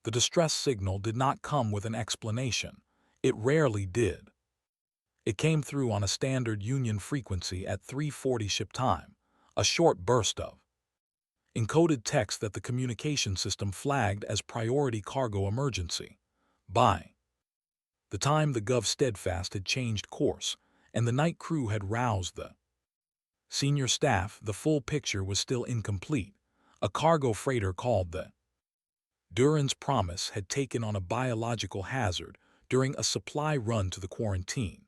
The distress signal did not come with an explanation. It rarely did. It came through on a standard Union frequency at 3:40 ship time, a short burst of encoded text that the communication system flagged as priority cargo emergency. By the time the Gov Steadfast had changed course and the night crew had roused the senior staff, the full picture was still incomplete. A cargo freighter called the Duran's Promise had taken on a biological hazard during a supply run to the quarantine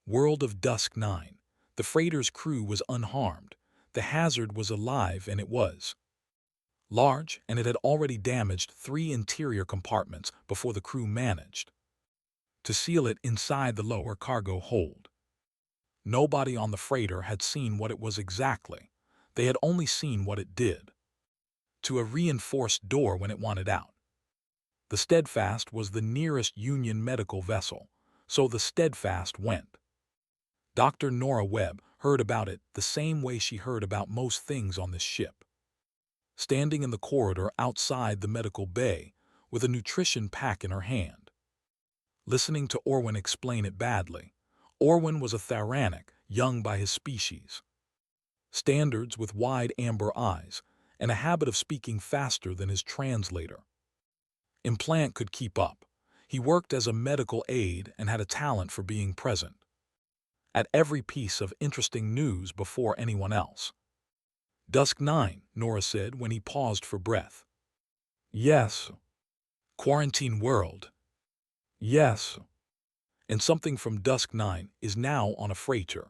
world of Dusk 9. The freighter's crew was unharmed. The hazard was alive, and it was large, and it had already damaged 3 interior compartments before the crew managed to seal it inside the lower cargo hold. Nobody on the freighter had seen what it was exactly. They had only seen what it did to a reinforced door when it wanted out. The Steadfast was the nearest Union medical vessel, so the Steadfast went. Dr. Nora Webb heard about it the same way she heard about most things on this ship. Standing in the corridor outside the medical bay with a nutrition pack in her hand, listening to Orwin explain it badly. Orwin was a Tharanic, young by his species. Standards with wide amber eyes and a habit of speaking faster than his translator. Implant could keep up. He worked as a medical aide and had a talent for being present at every piece of interesting news before anyone else. Dusk 9, Nora said when he paused for breath. Yes. Quarantine world. Yes. And something from Dusk 9 is now on a freighter.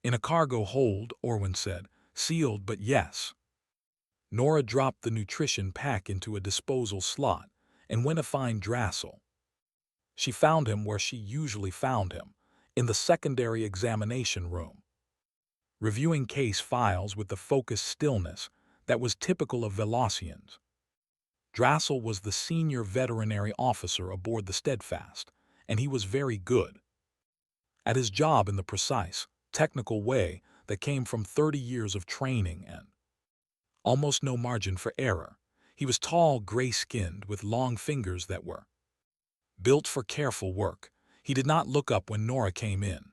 In a cargo hold, Orwin said, sealed but yes. Nora dropped the nutrition pack into a disposal slot and went to find Drassel. She found him where she usually found him, in the secondary examination room, reviewing case files with the focused stillness that was typical of Velocians. Drassel was the senior veterinary officer aboard the Steadfast, and he was very good at his job in the precise, technical way that came from 30 years of training and almost no margin for error. He was tall, gray-skinned, with long fingers that were built for careful work. He did not look up when Nora came in.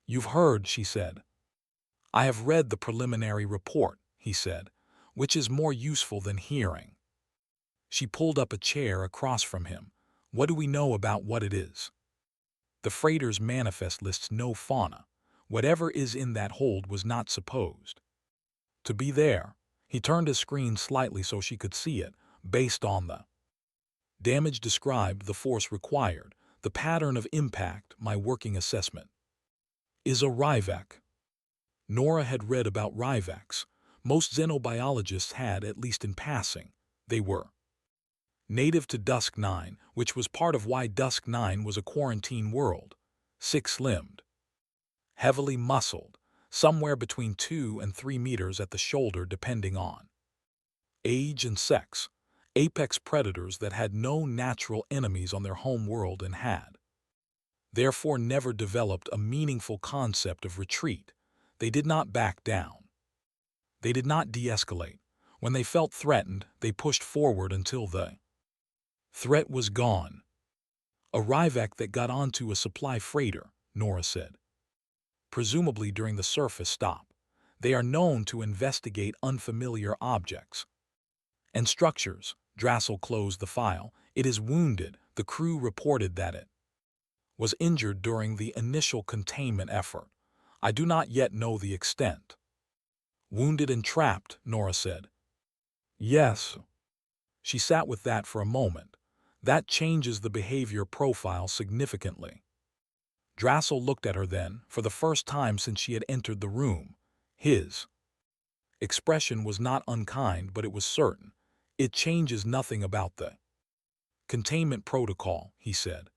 You've heard, she said. I have read the preliminary report, he said, which is more useful than hearing. She pulled up a chair across from him. What do we know about what it is? The freighter's manifest lists no fauna. Whatever is in that hold was not supposed to be there. He turned his screen slightly so she could see it, based on the damage described, the force required, the pattern of impact. My working assessment is a Ryvek. Nora had read about Ryveks. Most xenobiologists had, at least in passing. They were native to Dusk 9, which was part of why Dusk 9 was a quarantine world. 6-limbed, heavily muscled, somewhere between 2 and 3 meters at the shoulder depending on age and sex. Apex predators that had no natural enemies on their home world and had therefore never developed a meaningful concept of retreat. They did not back down. They did not de-escalate. When they felt threatened, they pushed forward until the threat was gone. A Ryvek that got onto a supply freighter, Nora said. Presumably during the surface stop. They are known to investigate unfamiliar objects and structures. Drassel closed the file. It is wounded. The crew reported that it was injured during the initial containment effort. I do not yet know the extent. Wounded and trapped, Nora said. Yes. She sat with that for a moment. That changes the behavior profile significantly. Drassel looked at her then, for the first time since she had entered the room. His expression was not unkind, but it was certain. It changes nothing about the containment protocol, he said.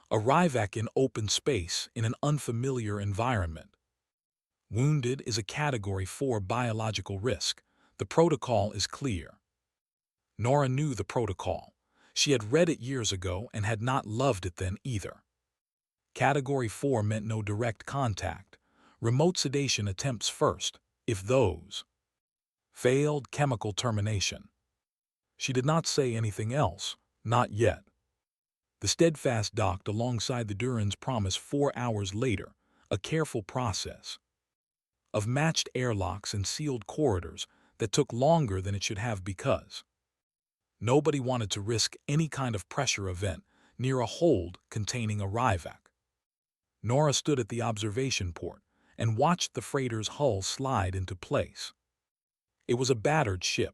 A Ryvek in open space in an unfamiliar environment. Wounded is a Category 4 biological risk. The protocol is clear. Nora knew the protocol. She had read it years ago and had not loved it then either. Category 4 meant no direct contact. Remote sedation attempts first. If those failed, chemical termination. She did not say anything else, not yet. The Steadfast docked alongside the Duran's Promise 4 hours later, a careful process of matched airlocks and sealed corridors that took longer than it should have because nobody wanted to risk any kind of pressure event near a hold containing a Ryvac. Nora stood at the observation port and watched the freighter's hull slide into place. It was a battered ship,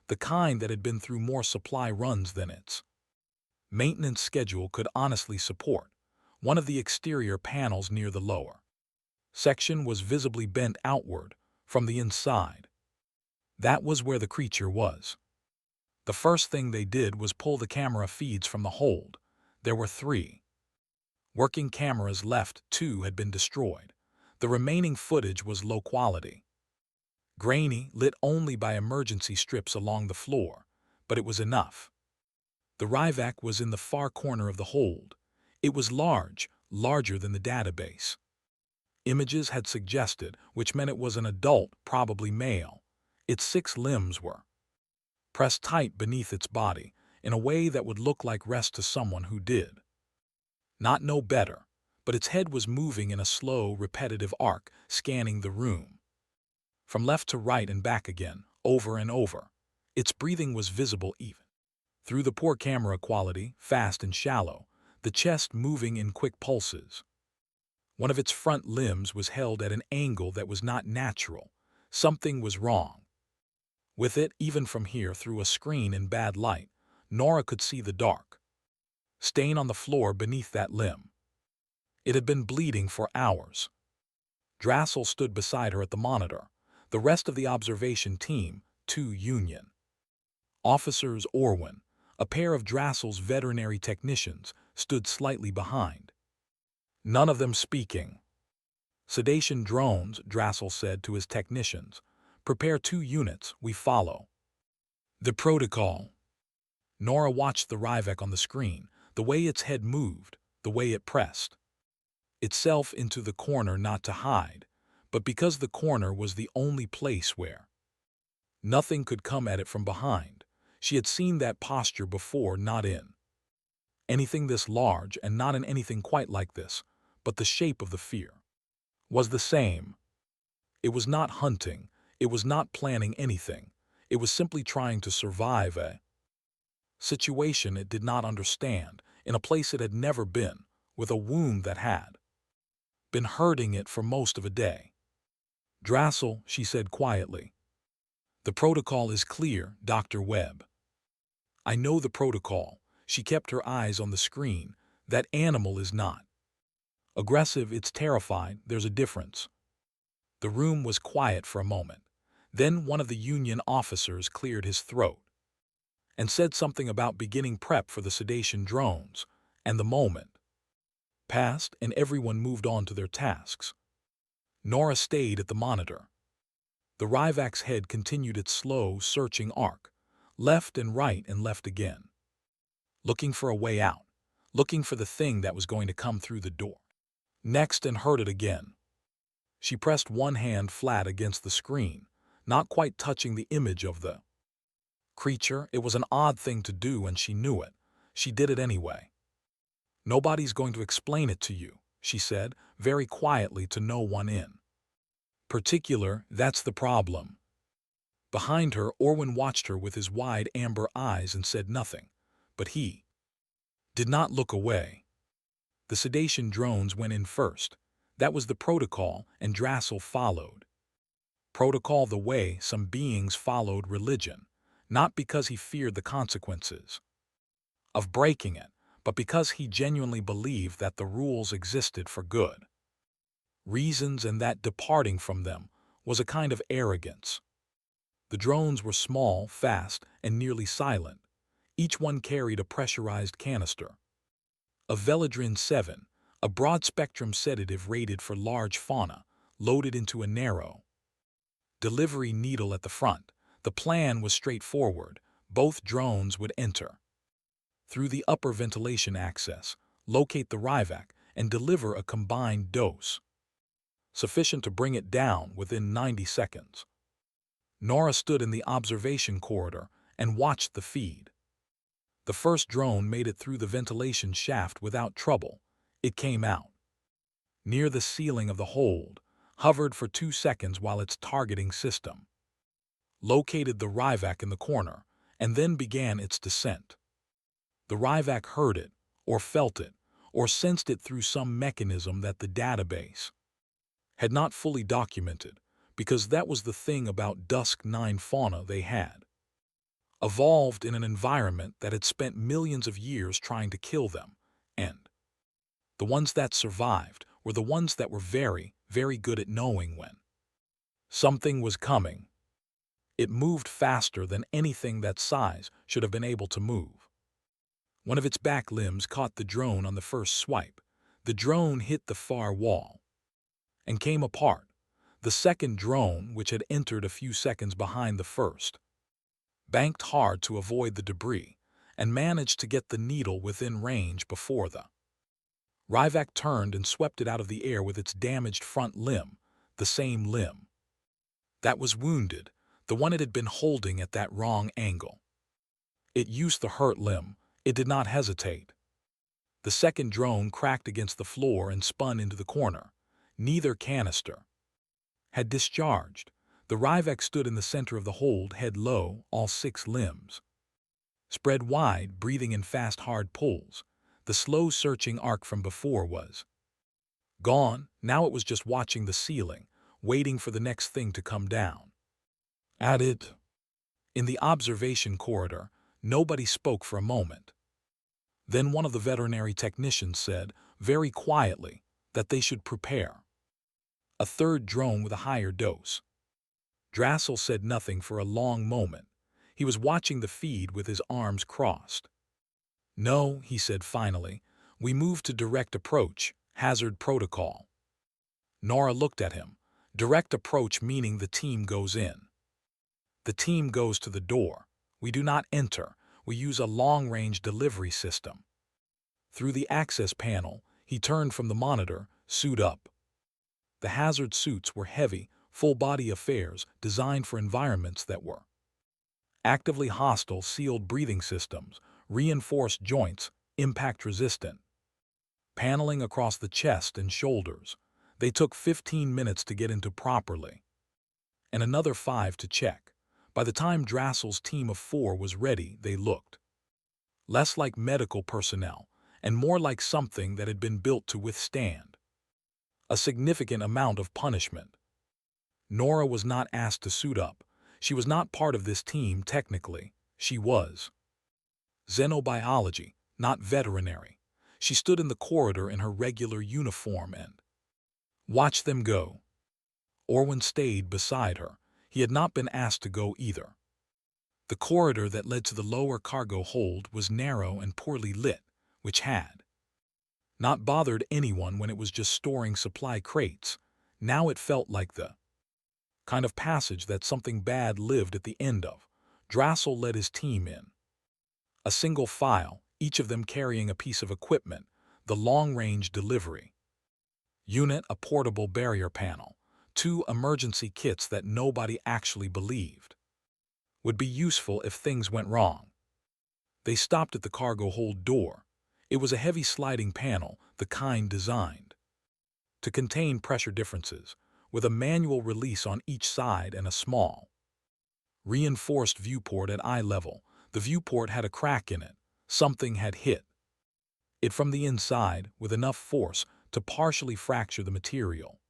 the kind that had been through more supply runs than its maintenance schedule could honestly support. One of the exterior panels near the lower section was visibly bent outward from the inside. That was where the creature was. The first thing they did was pull the camera feeds from the hold. There were 3 working cameras left, 2 had been destroyed. The remaining footage was low quality, grainy, lit only by emergency strips along the floor, but it was enough. The Ryvac was in the far corner of the hold. It was large, larger than the database images had suggested, which meant it was an adult, probably male. Its 6 limbs were pressed tight beneath its body in a way that would look like rest to someone who did not know better, but its head was moving in a slow, repetitive arc, scanning the room from left to right and back again, over and over. Its breathing was visible even through the poor camera quality, fast and shallow, the chest moving in quick pulses. One of its front limbs was held at an angle that was not natural. Something was wrong with it. Even from here, through a screen in bad light, Nora could see the dark stain on the floor beneath that limb. It had been bleeding for hours. Drassel stood beside her at the monitor. The rest of the observation team, 2 Union officers, Orwin, a pair of Drassel's veterinary technicians, stood slightly behind. None of them speaking. Sedation drones, Drassel said to his technicians. Prepare 2 units, we follow the protocol. Nora watched the Ryvac on the screen, the way its head moved, the way it pressed itself into the corner, not to hide, but because the corner was the only place where nothing could come at it from behind. She had seen that posture before, not in anything this large and not in anything quite like this, but the shape of the fear was the same. It was not hunting, it was not planning anything, it was simply trying to survive a situation it did not understand, in a place it had never been, with a wound that had been hurting it for most of a day. Drassel, she said quietly. The protocol is clear, Dr. Webb. I know the protocol. She kept her eyes on the screen. That animal is not aggressive, it's terrified, there's a difference. The room was quiet for a moment. Then one of the Union officers cleared his throat and said something about beginning prep for the sedation drones, and the moment passed and everyone moved on to their tasks. Nora stayed at the monitor. The Ryvac's head continued its slow, searching arc, left and right and left again, looking for a way out, looking for the thing that was going to come through the door next, and heard it again. She pressed one hand flat against the screen, not quite touching the image of the creature. It was an odd thing to do and she knew it. She did it anyway. Nobody's going to explain it to you, she said, very quietly, to no one in particular. That's the problem. Behind her, Orwin watched her with his wide amber eyes and said nothing, but he did not look away. The sedation drones went in first. That was the protocol, and Drassel followed. Protocol, the way some beings followed religion, not because he feared the consequences of breaking it, but because he genuinely believed that the rules existed for good reasons and that departing from them was a kind of arrogance. The drones were small, fast, and nearly silent. Each one carried a pressurized canister of Veladrin 7, a broad-spectrum sedative rated for large fauna, loaded into a narrow delivery needle at the front. The plan was straightforward. Both drones would enter through the upper ventilation access, locate the Ryvac, and deliver a combined dose sufficient to bring it down within 90 seconds. Nora stood in the observation corridor and watched the feed. The first drone made it through the ventilation shaft without trouble. It came out near the ceiling of the hold, hovered for 2 seconds while its targeting system located the Ryvac in the corner, and then began its descent. The Ryvac heard it, or felt it, or sensed it through some mechanism that the database had not fully documented, because that was the thing about Dusk 9 fauna they had evolved in an environment that had spent millions of years trying to kill them, and the ones that survived were the ones that were very, very good at knowing when something was coming. It moved faster than anything that size should have been able to move. One of its back limbs caught the drone on the first swipe. The drone hit the far wall and came apart. The second drone, which had entered a few seconds behind the first, banked hard to avoid the debris and managed to get the needle within range before the Ryvac turned and swept it out of the air with its damaged front limb, the same limb that was wounded, the one it had been holding at that wrong angle. It used the hurt limb. It did not hesitate. The second drone cracked against the floor and spun into the corner. Neither canister had discharged. The Ryvac stood in the center of the hold, head low, all 6 limbs spread wide, breathing in fast, hard pulls. The slow searching arc from before was gone. Now it was just watching the ceiling, waiting for the next thing to come down at it. In the observation corridor, nobody spoke for a moment. Then one of the veterinary technicians said, very quietly, that they should prepare a third drone with a higher dose. Drassel said nothing for a long moment. He was watching the feed with his arms crossed. No, he said finally, we move to direct approach, hazard protocol. Nora looked at him. Direct approach meaning the team goes in. The team goes to the door. We do not enter. We use a long-range delivery system. Through the access panel, he turned from the monitor, suit up. The hazard suits were heavy, full-body affairs designed for environments that were actively hostile, sealed breathing systems, reinforced joints, impact-resistant, paneling across the chest and shoulders. They took 15 minutes to get into properly, and another 5 to check. By the time Drassel's team of 4 was ready, they looked less like medical personnel and more like something that had been built to withstand a significant amount of punishment. Nora was not asked to suit up. She was not part of this team technically. She was xenobiology, not veterinary. She stood in the corridor in her regular uniform and watched them go. Orwin stayed beside her. He had not been asked to go either. The corridor that led to the lower cargo hold was narrow and poorly lit, which had not bothered anyone when it was just storing supply crates. Now it felt like the kind of passage that something bad lived at the end of. Drassel led his team in a single file, each of them carrying a piece of equipment, the long-range delivery unit, a portable barrier panel, 2 emergency kits that nobody actually believed would be useful if things went wrong. They stopped at the cargo hold door. It was a heavy sliding panel, the kind designed to contain pressure differences, with a manual release on each side and a small, reinforced viewport at eye level. The viewport had a crack in it. Something had hit it from the inside with enough force to partially fracture the material.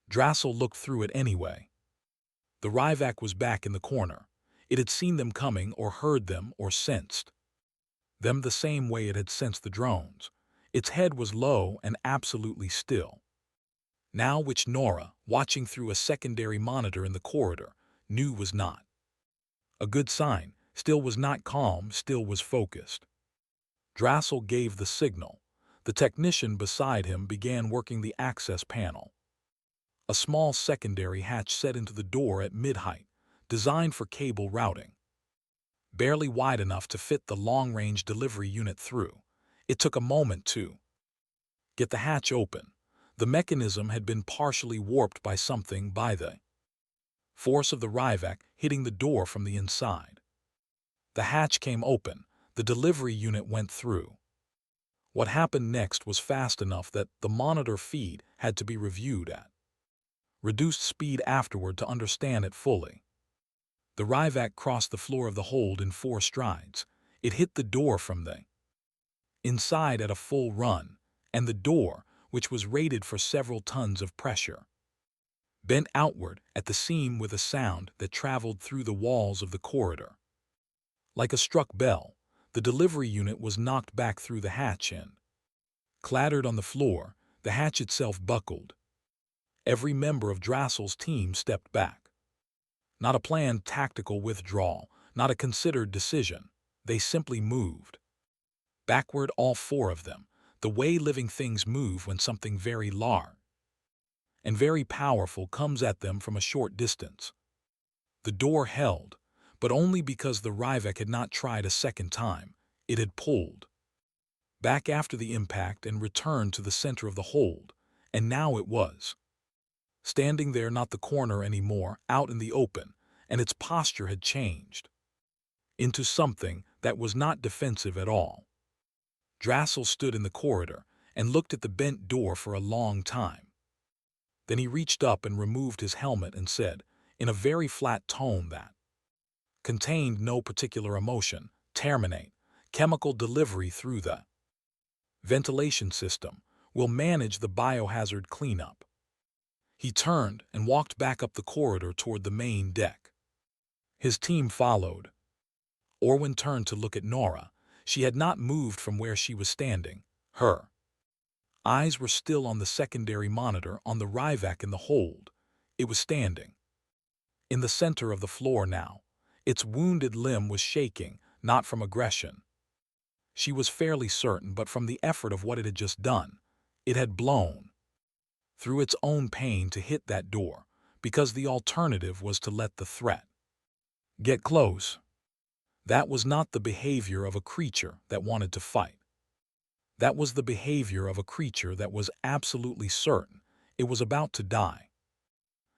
Drassel looked through it anyway. The Ryvac was back in the corner. It had seen them coming or heard them or sensed them the same way it had sensed the drones. Its head was low and absolutely still. Now which Nora, watching through a secondary monitor in the corridor, knew was not a good sign. Still was not calm, still was focused. Drassel gave the signal. The technician beside him began working the access panel. A small secondary hatch set into the door at mid-height, designed for cable routing. Barely wide enough to fit the long-range delivery unit through. It took a moment to get the hatch open. The mechanism had been partially warped by something by the force of the Ryvac hitting the door from the inside. The hatch came open. The delivery unit went through. What happened next was fast enough that the monitor feed had to be reviewed at reduced speed afterward to understand it fully. The Ryvac crossed the floor of the hold in 4 strides. It hit the door from the inside at a full run, and the door, which was rated for several tons of pressure, bent outward at the seam with a sound that traveled through the walls of the corridor. Like a struck bell, the delivery unit was knocked back through the hatch and clattered on the floor. The hatch itself buckled. Every member of Drassel's team stepped back. Not a planned tactical withdrawal, not a considered decision. They simply moved. Backward, all 4 of them, the way living things move when something very large and very powerful comes at them from a short distance. The door held, but only because the Ryvac had not tried a second time. It had pulled back after the impact and returned to the center of the hold, and now it was standing there, not the corner anymore, out in the open, and its posture had changed into something that was not defensive at all. Drassel stood in the corridor and looked at the bent door for a long time. Then he reached up and removed his helmet and said, in a very flat tone that contained no particular emotion, "Terminate. Chemical delivery through the ventilation system. We'll manage the biohazard cleanup." He turned and walked back up the corridor toward the main deck. His team followed. Orwin turned to look at Nora. She had not moved from where she was standing. Her eyes were still on the secondary monitor on the Ryvac in the hold. It was standing in the center of the floor now. Its wounded limb was shaking, not from aggression. She was fairly certain, but from the effort of what it had just done. It had blown through its own pain to hit that door, because the alternative was to let the threat get close. That was not the behavior of a creature that wanted to fight. That was the behavior of a creature that was absolutely certain it was about to die,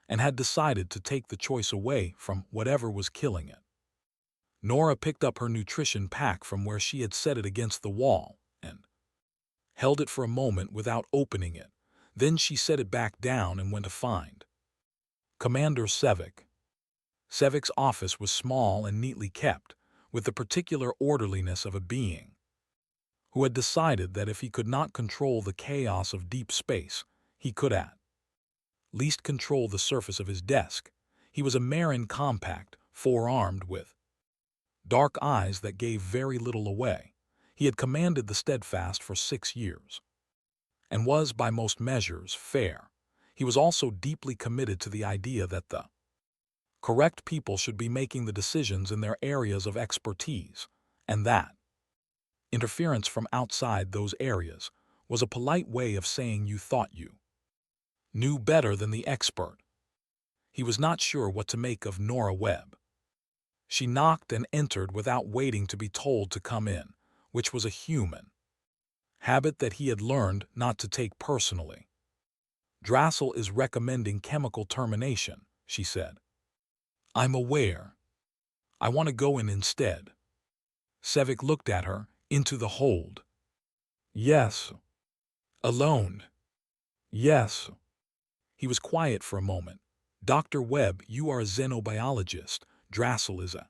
and had decided to take the choice away from whatever was killing it. Nora picked up her nutrition pack from where she had set it against the wall and held it for a moment without opening it. Then she set it back down and went to find Commander Sevik. Sevik's office was small and neatly kept, with the particular orderliness of a being who had decided that if he could not control the chaos of deep space, he could at least control the surface of his desk. He was a Marin compact, four-armed, with dark eyes that gave very little away. He had commanded the Steadfast for 6 years, and was, by most measures, fair. He was also deeply committed to the idea that the correct people should be making the decisions in their areas of expertise, and that interference from outside those areas was a polite way of saying you thought you knew better than the expert. He was not sure what to make of Nora Webb. She knocked and entered without waiting to be told to come in, which was a human habit that he had learned not to take personally. "Drassel is recommending chemical termination," she said. "I'm aware. I want to go in instead." Sevik looked at her, into the hold. "Yes." "Alone?" "Yes." He was quiet for a moment. "Dr. Webb, you are a xenobiologist. Drassel is a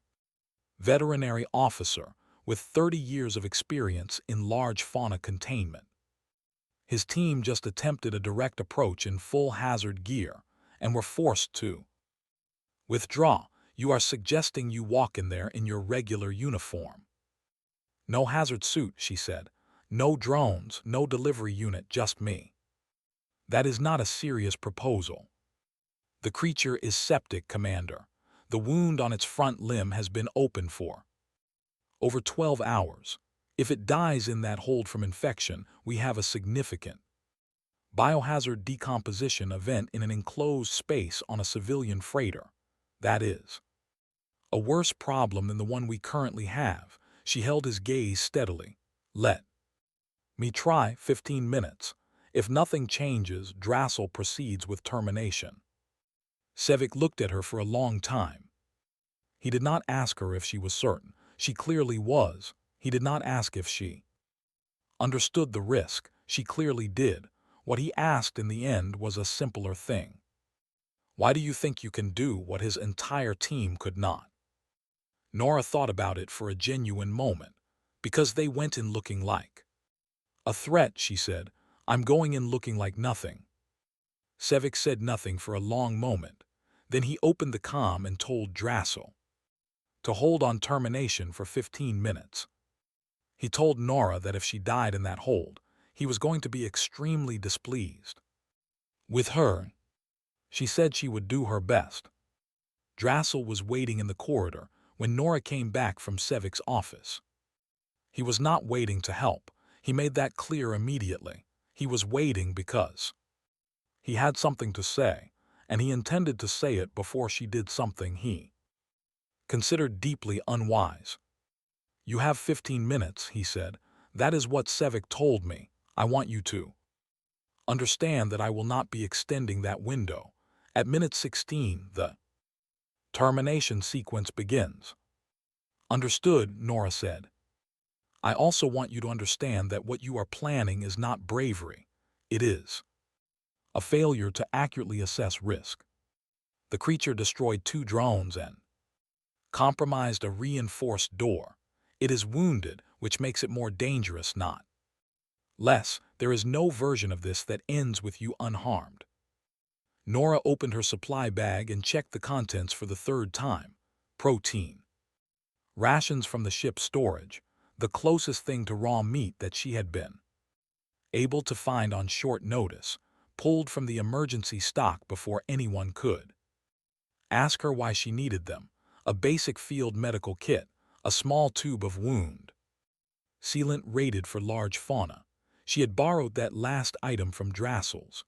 veterinary officer with 30 years of experience in large fauna containment. His team just attempted a direct approach in full hazard gear and were forced to withdraw. You are suggesting you walk in there in your regular uniform?" "No hazard suit," she said. "No drones, no delivery unit, just me." "That is not a serious proposal. The creature is septic, Commander. The wound on its front limb has been open for over 12 hours. If it dies in that hold from infection, we have a significant biohazard decomposition event in an enclosed space on a civilian freighter. That is a worse problem than the one we currently have." She held his gaze steadily. "Let me try 15 minutes. If nothing changes, Drassel proceeds with termination." Sevik looked at her for a long time. He did not ask her if she was certain. She clearly was. He did not ask if she understood the risk. She clearly did. What he asked in the end was a simpler thing. Why do you think you can do what his entire team could not? Nora thought about it for a genuine moment. Because they went in looking like a threat, she said. I'm going in looking like nothing. Sevik said nothing for a long moment. Then he opened the comm and told Drassel to hold on termination for 15 minutes. He told Nora that if she died in that hold, he was going to be extremely displeased with her. She said she would do her best. Drassel was waiting in the corridor when Nora came back from Sevik's office. He was not waiting to help. He made that clear immediately. He was waiting because he had something to say, and he intended to say it before she did something he considered deeply unwise. You have 15 minutes, he said. That is what Sevik told me. I want you to understand that I will not be extending that window. At minute 16, the termination sequence begins. Understood, Nora said. I also want you to understand that what you are planning is not bravery. It is a failure to accurately assess risk. The creature destroyed 2 drones and compromised a reinforced door. It is wounded, which makes it more dangerous, not less. There is no version of this that ends with you unharmed. Nora opened her supply bag and checked the contents for the 3rd time. Protein. Rations from the ship's storage, the closest thing to raw meat that she had been able to find on short notice, pulled from the emergency stock before anyone could ask her why she needed them. A basic field medical kit, a small tube of wound sealant rated for large fauna. She had borrowed that last item from Drassel's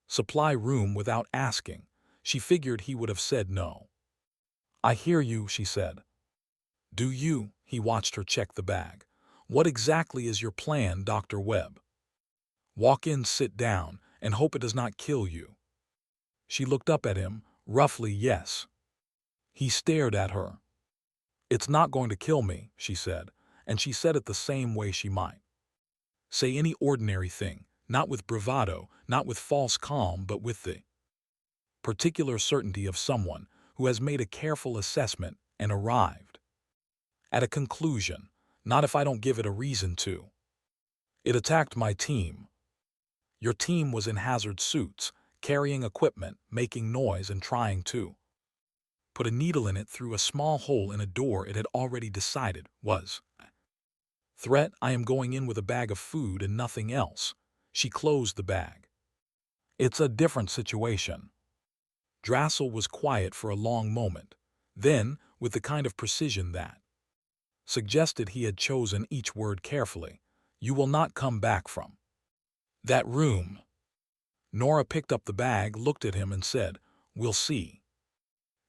supply room without asking. She figured he would have said no. I hear you, she said. Do you? He watched her check the bag. What exactly is your plan, Dr. Webb? Walk in, sit down, and hope it does not kill you. She looked up at him, roughly yes. He stared at her. It's not going to kill me, she said, and she said it the same way she might say any ordinary thing, not with bravado, not with false calm, but with the particular certainty of someone who has made a careful assessment and arrived at a conclusion, not if I don't give it a reason to. It attacked my team. Your team was in hazard suits, carrying equipment, making noise, and trying to put a needle in it through a small hole in a door it had already decided was threat. I am going in with a bag of food and nothing else. She closed the bag. It's a different situation. Drassel was quiet for a long moment. Then, with the kind of precision that suggested he had chosen each word carefully, you will not come back from that room. Nora picked up the bag, looked at him, and said, we'll see.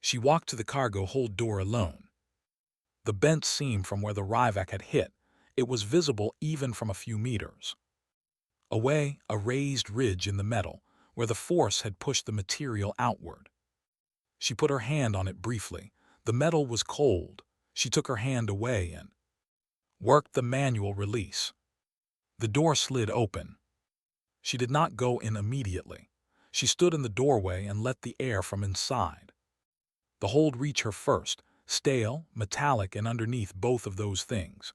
She walked to the cargo hold door alone. The bent seam from where the Ryvac had hit, it was visible even from a few meters away, a raised ridge in the metal, where the force had pushed the material outward. She put her hand on it briefly. The metal was cold. She took her hand away and worked the manual release. The door slid open. She did not go in immediately. She stood in the doorway and let the air from inside the hold reach her first, stale, metallic, and underneath both of those things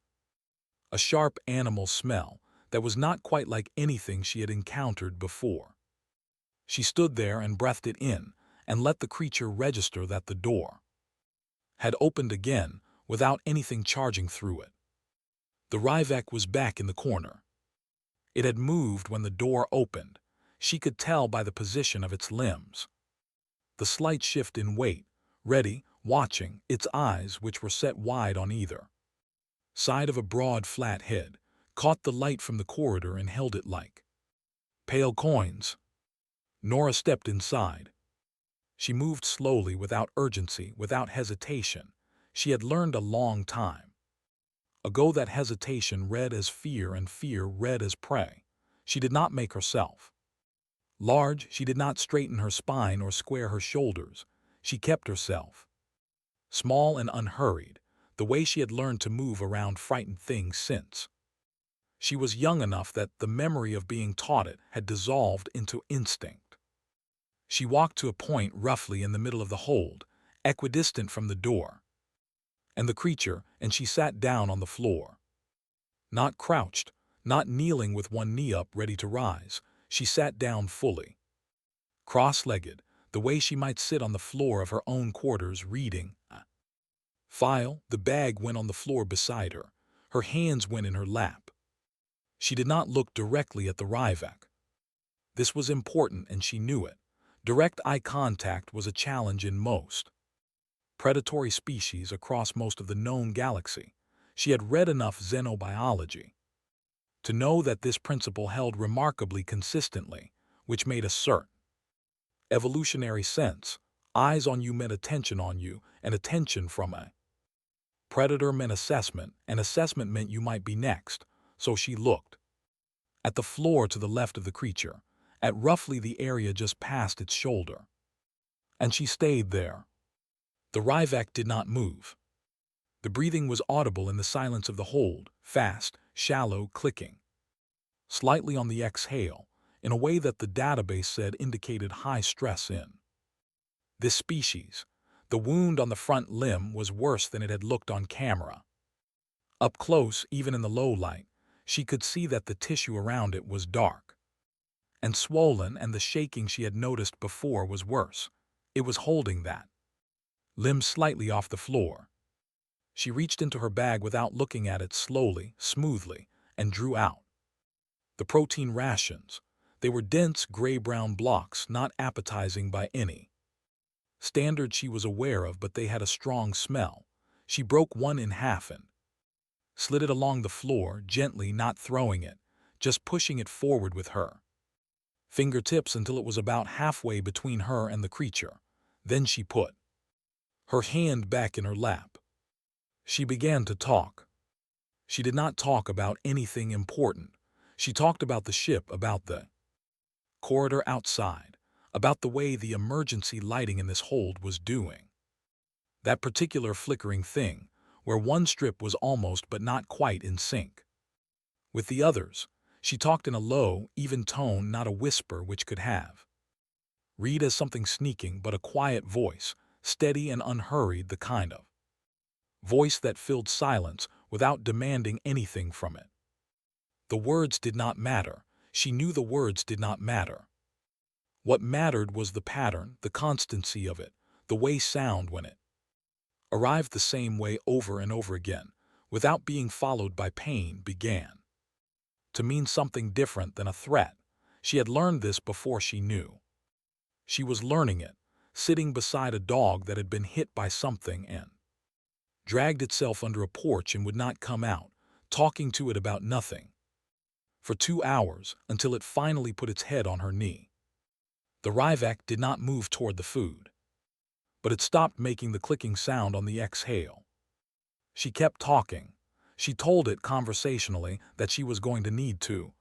a sharp animal smell that was not quite like anything she had encountered before. She stood there and breathed it in and let the creature register that the door had opened again without anything charging through it. The Ryvac was back in the corner. It had moved when the door opened. She could tell by the position of its limbs. The slight shift in weight, ready, watching, its eyes, which were set wide on either side of a broad flat head, caught the light from the corridor and held it like pale coins. Nora stepped inside. She moved slowly, without urgency, without hesitation. She had learned a long time ago that hesitation read as fear and fear read as prey. She did not make herself large. She did not straighten her spine or square her shoulders. She kept herself small and unhurried. the way she had learned to move around frightened things since. She was young enough that the memory of being taught it had dissolved into instinct. She walked to a point roughly in the middle of the hold, equidistant from the door, and she sat down on the floor. Not crouched, not kneeling with one knee up ready to rise, she sat down fully. Cross-legged, the way she might sit on the floor of her own quarters reading a file. The bag went on the floor beside her. Her hands went in her lap. She did not look directly at the Ryvak. This was important and she knew it. Direct eye contact was a challenge in most predatory species across most of the known galaxy. She had read enough xenobiology to know that this principle held remarkably consistently, which made a certain evolutionary sense. Eyes on you meant attention on you, and attention from a predator meant assessment, and assessment meant you might be next. So she looked at the floor to the left of the creature, at roughly the area just past its shoulder. And she stayed there. The Ryvak did not move. The breathing was audible in the silence of the hold, fast, shallow clicking. Slightly on the exhale, in a way that the database said indicated high stress in this species. The wound on the front limb was worse than it had looked on camera. Up close, even in the low light, she could see that the tissue around it was dark and swollen, and the shaking she had noticed before was worse. It was holding that limb slightly off the floor. She reached into her bag without looking at it, slowly, smoothly, and drew out the protein rations. They were dense gray-brown blocks, not appetizing by any standard she was aware of, but they had a strong smell. She broke one in half and slid it along the floor, gently, not throwing it, just pushing it forward with her fingertips until it was about halfway between her and the creature. Then she put her hand back in her lap. She began to talk. She did not talk about anything important. She talked about the ship, about the corridor outside, about the way the emergency lighting in this hold was doing. That particular flickering thing, where one strip was almost but not quite in sync with the others. She talked in a low, even tone, not a whisper which could have read as something sneaking, but a quiet voice, steady and unhurried, the kind of voice that filled silence without demanding anything from it. The words did not matter. She knew the words did not matter. What mattered was the pattern, the constancy of it, the way sound, when it arrived the same way over and over again, without being followed by pain, began to mean something different than a threat. She had learned this before she knew. She was learning it, sitting beside a dog that had been hit by something and dragged itself under a porch and would not come out, talking to it about nothing for 2 hours, until it finally put its head on her knee. The Ryvak did not move toward the food, but it stopped making the clicking sound on the exhale. She kept talking. She told it conversationally that she was going to need to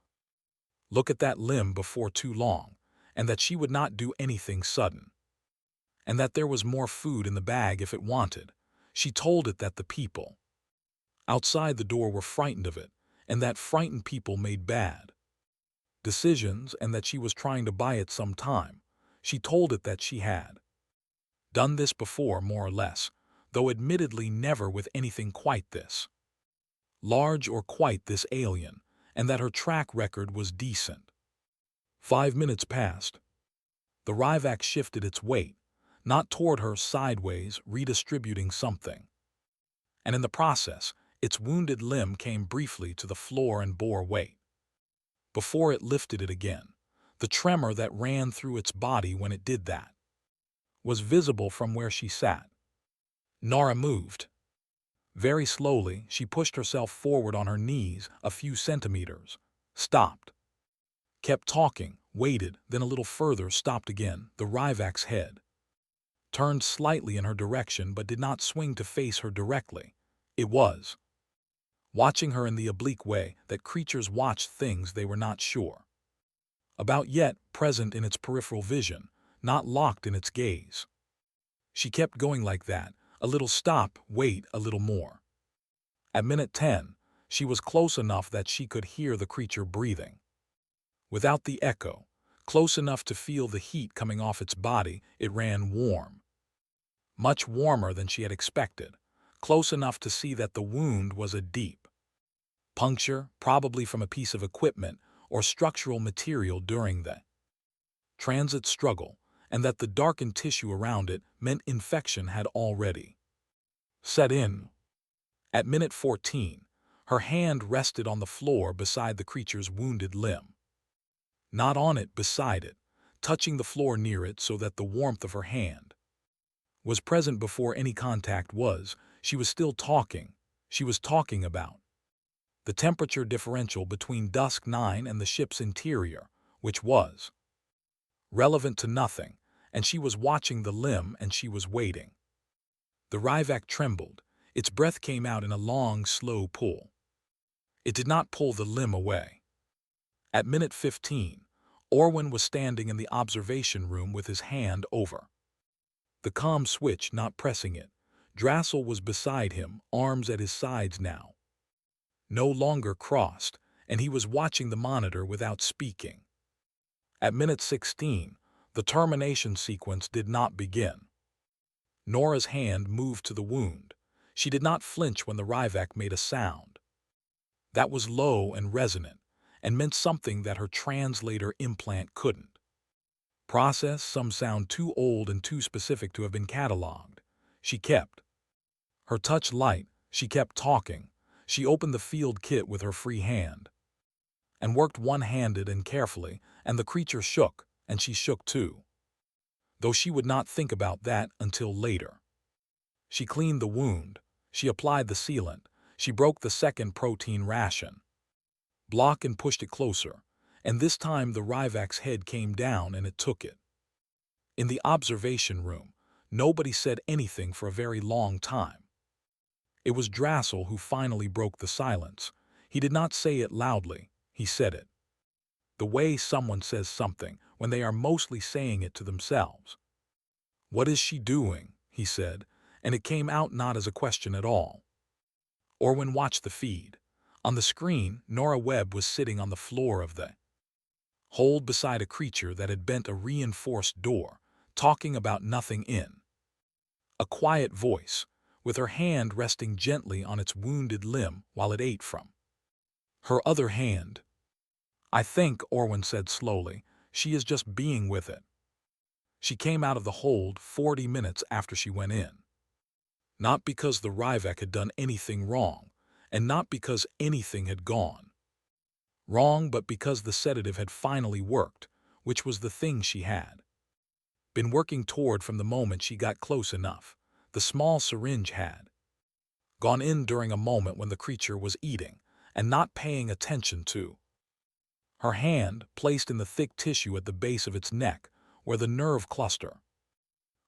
look at that limb before too long, and that she would not do anything sudden, and that there was more food in the bag if it wanted. She told it that the people outside the door were frightened of it, and that frightened people made bad decisions, and that she was trying to buy it some time. She told it that she had done this before, more or less, though admittedly never with anything quite this large or quite this alien, and that her track record was decent. 5 minutes passed. The Ryvak shifted its weight, not toward her, sideways, redistributing something. And in the process, its wounded limb came briefly to the floor and bore weight. Before it lifted it again, the tremor that ran through its body when it did that was visible from where she sat. Nara moved. Very slowly, she pushed herself forward on her knees a few centimeters, stopped, kept talking, waited, then a little further, stopped again. The Ryvak's head turned slightly in her direction but did not swing to face her directly. It was watching her in the oblique way that creatures watch things they were not sure about yet, present in its peripheral vision, not locked in its gaze. She kept going like that, a little stop, wait, a little more. At minute 10, she was close enough that she could hear the creature breathing. Without the echo, close enough to feel the heat coming off its body, it ran warm. Much warmer than she had expected, close enough to see that the wound was a deep puncture, probably from a piece of equipment or structural material during the transit struggle, and that the darkened tissue around it meant infection had already set in. At minute 14, her hand rested on the floor beside the creature's wounded limb. Not on it, beside it, touching the floor near it so that the warmth of her hand was present before any contact was. She was still talking. She was talking about the temperature differential between Dusk 9 and the ship's interior, which was relevant to nothing, and she was watching the limb and she was waiting. The Ryvac trembled. Its breath came out in a long, slow pull. It did not pull the limb away. At minute 15, Orwin was standing in the observation room with his hand over the comm switch, not pressing it. Drassel was beside him, arms at his sides now, no longer crossed, and he was watching the monitor without speaking. At minute 16, the termination sequence did not begin. Nora's hand moved to the wound. She did not flinch when the Ryvac made a sound that was low and resonant, and meant something that her translator implant couldn't process, some sound too old and too specific to have been cataloged. She kept her touch light. She kept talking. She opened the field kit with her free hand and worked one-handed and carefully, and the creature shook, and she shook too, though she would not think about that until later. She cleaned the wound. She applied the sealant. She broke the second protein ration block and pushed it closer, and this time the Ryvac's head came down and it took it. In the observation room, nobody said anything for a very long time. It was Drassel who finally broke the silence. He did not say it loudly, he said it the way someone says something when they are mostly saying it to themselves. "What is she doing?" he said, and it came out not as a question at all. Orwin watched the feed. On the screen, Nora Webb was sitting on the floor of the hold beside a creature that had bent a reinforced door, talking about nothing in a quiet voice, with her hand resting gently on its wounded limb while it ate from her other hand. "I think," Orwin said slowly, "she is just being with it." She came out of the hold 40 minutes after she went in. Not because the Ryvac had done anything wrong, and not because anything had gone wrong, but because the sedative had finally worked, which was the thing she had been working toward from the moment she got close enough. The small syringe had gone in during a moment when the creature was eating and not paying attention to her hand, placed in the thick tissue at the base of its neck, where the nerve cluster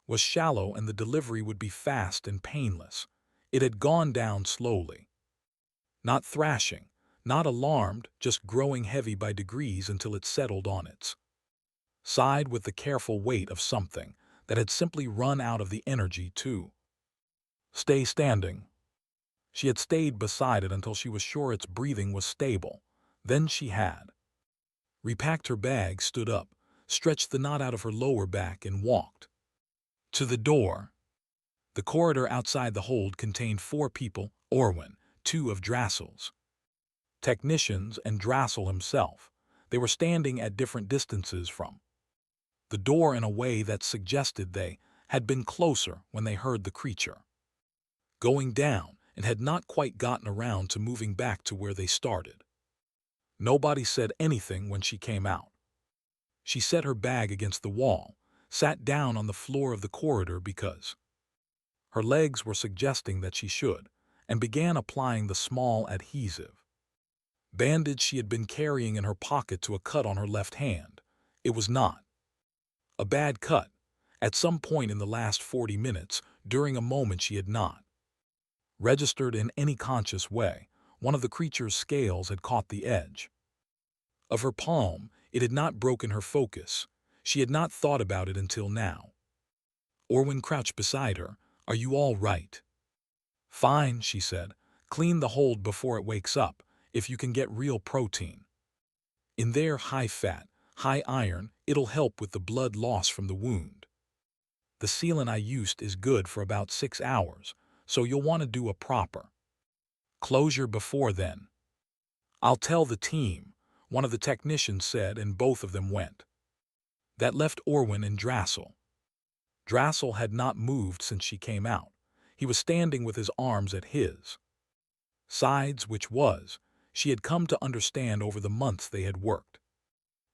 was shallow and the delivery would be fast and painless. It had gone down slowly. Not thrashing, not alarmed, just growing heavy by degrees until it settled on its side with the careful weight of something that had simply run out of the energy to stay standing. She had stayed beside it until she was sure its breathing was stable. Then she had repacked her bag, stood up, stretched the knot out of her lower back, and walked to the door. The corridor outside the hold contained 4 people: Orwin, 2 of Drassel's technicians, and Drassel himself. They were standing at different distances from the door in a way that suggested they had been closer when they heard the creature going down and had not quite gotten around to moving back to where they started. Nobody said anything when she came out. She set her bag against the wall, sat down on the floor of the corridor because her legs were suggesting that she should, and began applying the small adhesive bandage she had been carrying in her pocket to a cut on her left hand. It was not a bad cut. At some point in the last 40 minutes, during a moment she had not registered in any conscious way, one of the creature's scales had caught the edge of her palm. It had not broken her focus. She had not thought about it until now. Orwin crouched beside her. "Are you all right?" "Fine," she said, Clean the hold before it wakes up, if you can get real protein. In there, high fat, high iron, it'll help with the blood loss from the wound. The sealant I used is good for about 6 hours, so you'll want to do a proper closure before then. I'll tell the team, one of the technicians said, and both of them went. That left Orwin and Drassel. Drassel had not moved since she came out. He was standing with his arms at his sides, which was, she had come to understand over the months they had worked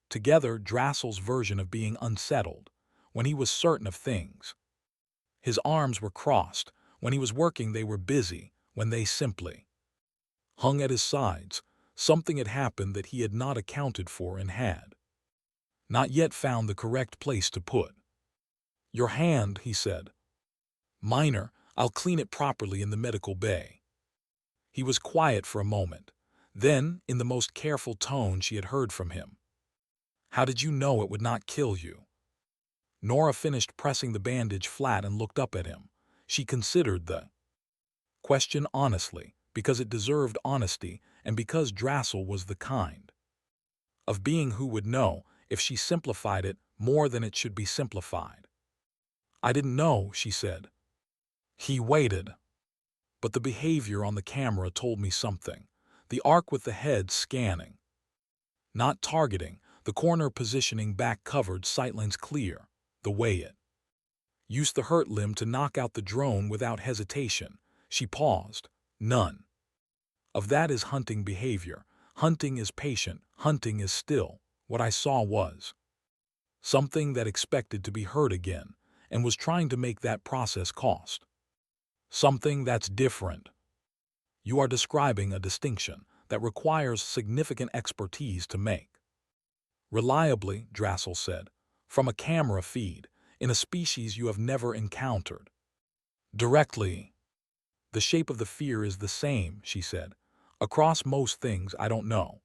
together, Drassel's version of being unsettled, when he was certain of things. His arms were crossed. When he was working, they were busy. When they simply hung at his sides, something had happened that he had not accounted for and had not yet found the correct place to put. Your hand, he said. Minor, I'll clean it properly in the medical bay. He was quiet for a moment. Then, in the most careful tone she had heard from him. How did you know it would not kill you? Nora finished pressing the bandage flat and looked up at him. She considered the question honestly, because it deserved honesty and because Drassel was the kind of being who would know if she simplified it more than it should be simplified. I didn't know, she said. He waited. But the behavior on the camera told me something. The arc with the head scanning, not targeting, the corner positioning back covered, sightlines clear, the way it used the hurt limb to knock out the drone without hesitation. She paused. None of that is hunting behavior. Hunting is patient. Hunting is still. What I saw was something that expected to be hurt again and was trying to make that process cost. Something that's different. You are describing a distinction that requires significant expertise to make. Reliably, Drassel said, from a camera feed, in a species you have never encountered. Directly. The shape of the fear is the same, she said. Across most things I don't know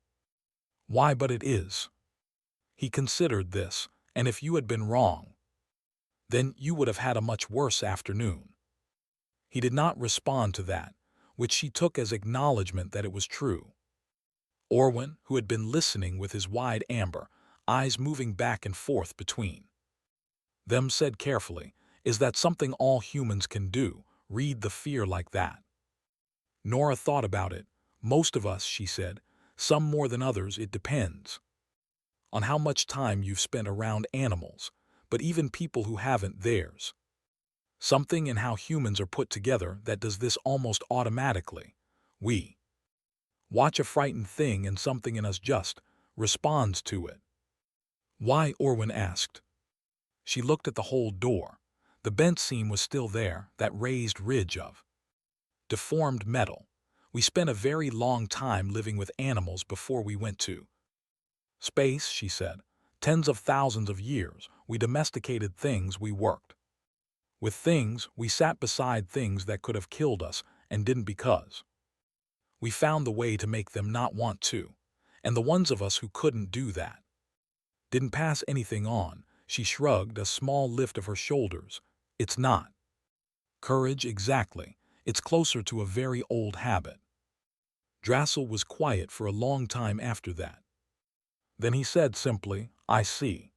why, but it is. He considered this, and if you had been wrong, then you would have had a much worse afternoon. He did not respond to that, which she took as acknowledgement that it was true. Orwin, who had been listening with his wide amber eyes moving back and forth between them, said carefully, is that something all humans can do, read the fear like that? Nora thought about it. Most of us, she said, some more than others, it depends on how much time you've spent around animals, but even people who haven't, there's something in how humans are put together that does this almost automatically. We watch a frightened thing and something in us just responds to it. Why? Orwin asked. She looked at the whole door. The bent seam was still there, that raised ridge of deformed metal. We spent a very long time living with animals before we went to space, she said. Tens of thousands of years, we domesticated things, we worked with things, we sat beside things that could have killed us and didn't because we found the way to make them not want to. And the ones of us who couldn't do that didn't pass anything on. She shrugged, a small lift of her shoulders. It's not courage exactly. It's closer to a very old habit. Drassel was quiet for a long time after that. Then he said simply, I see.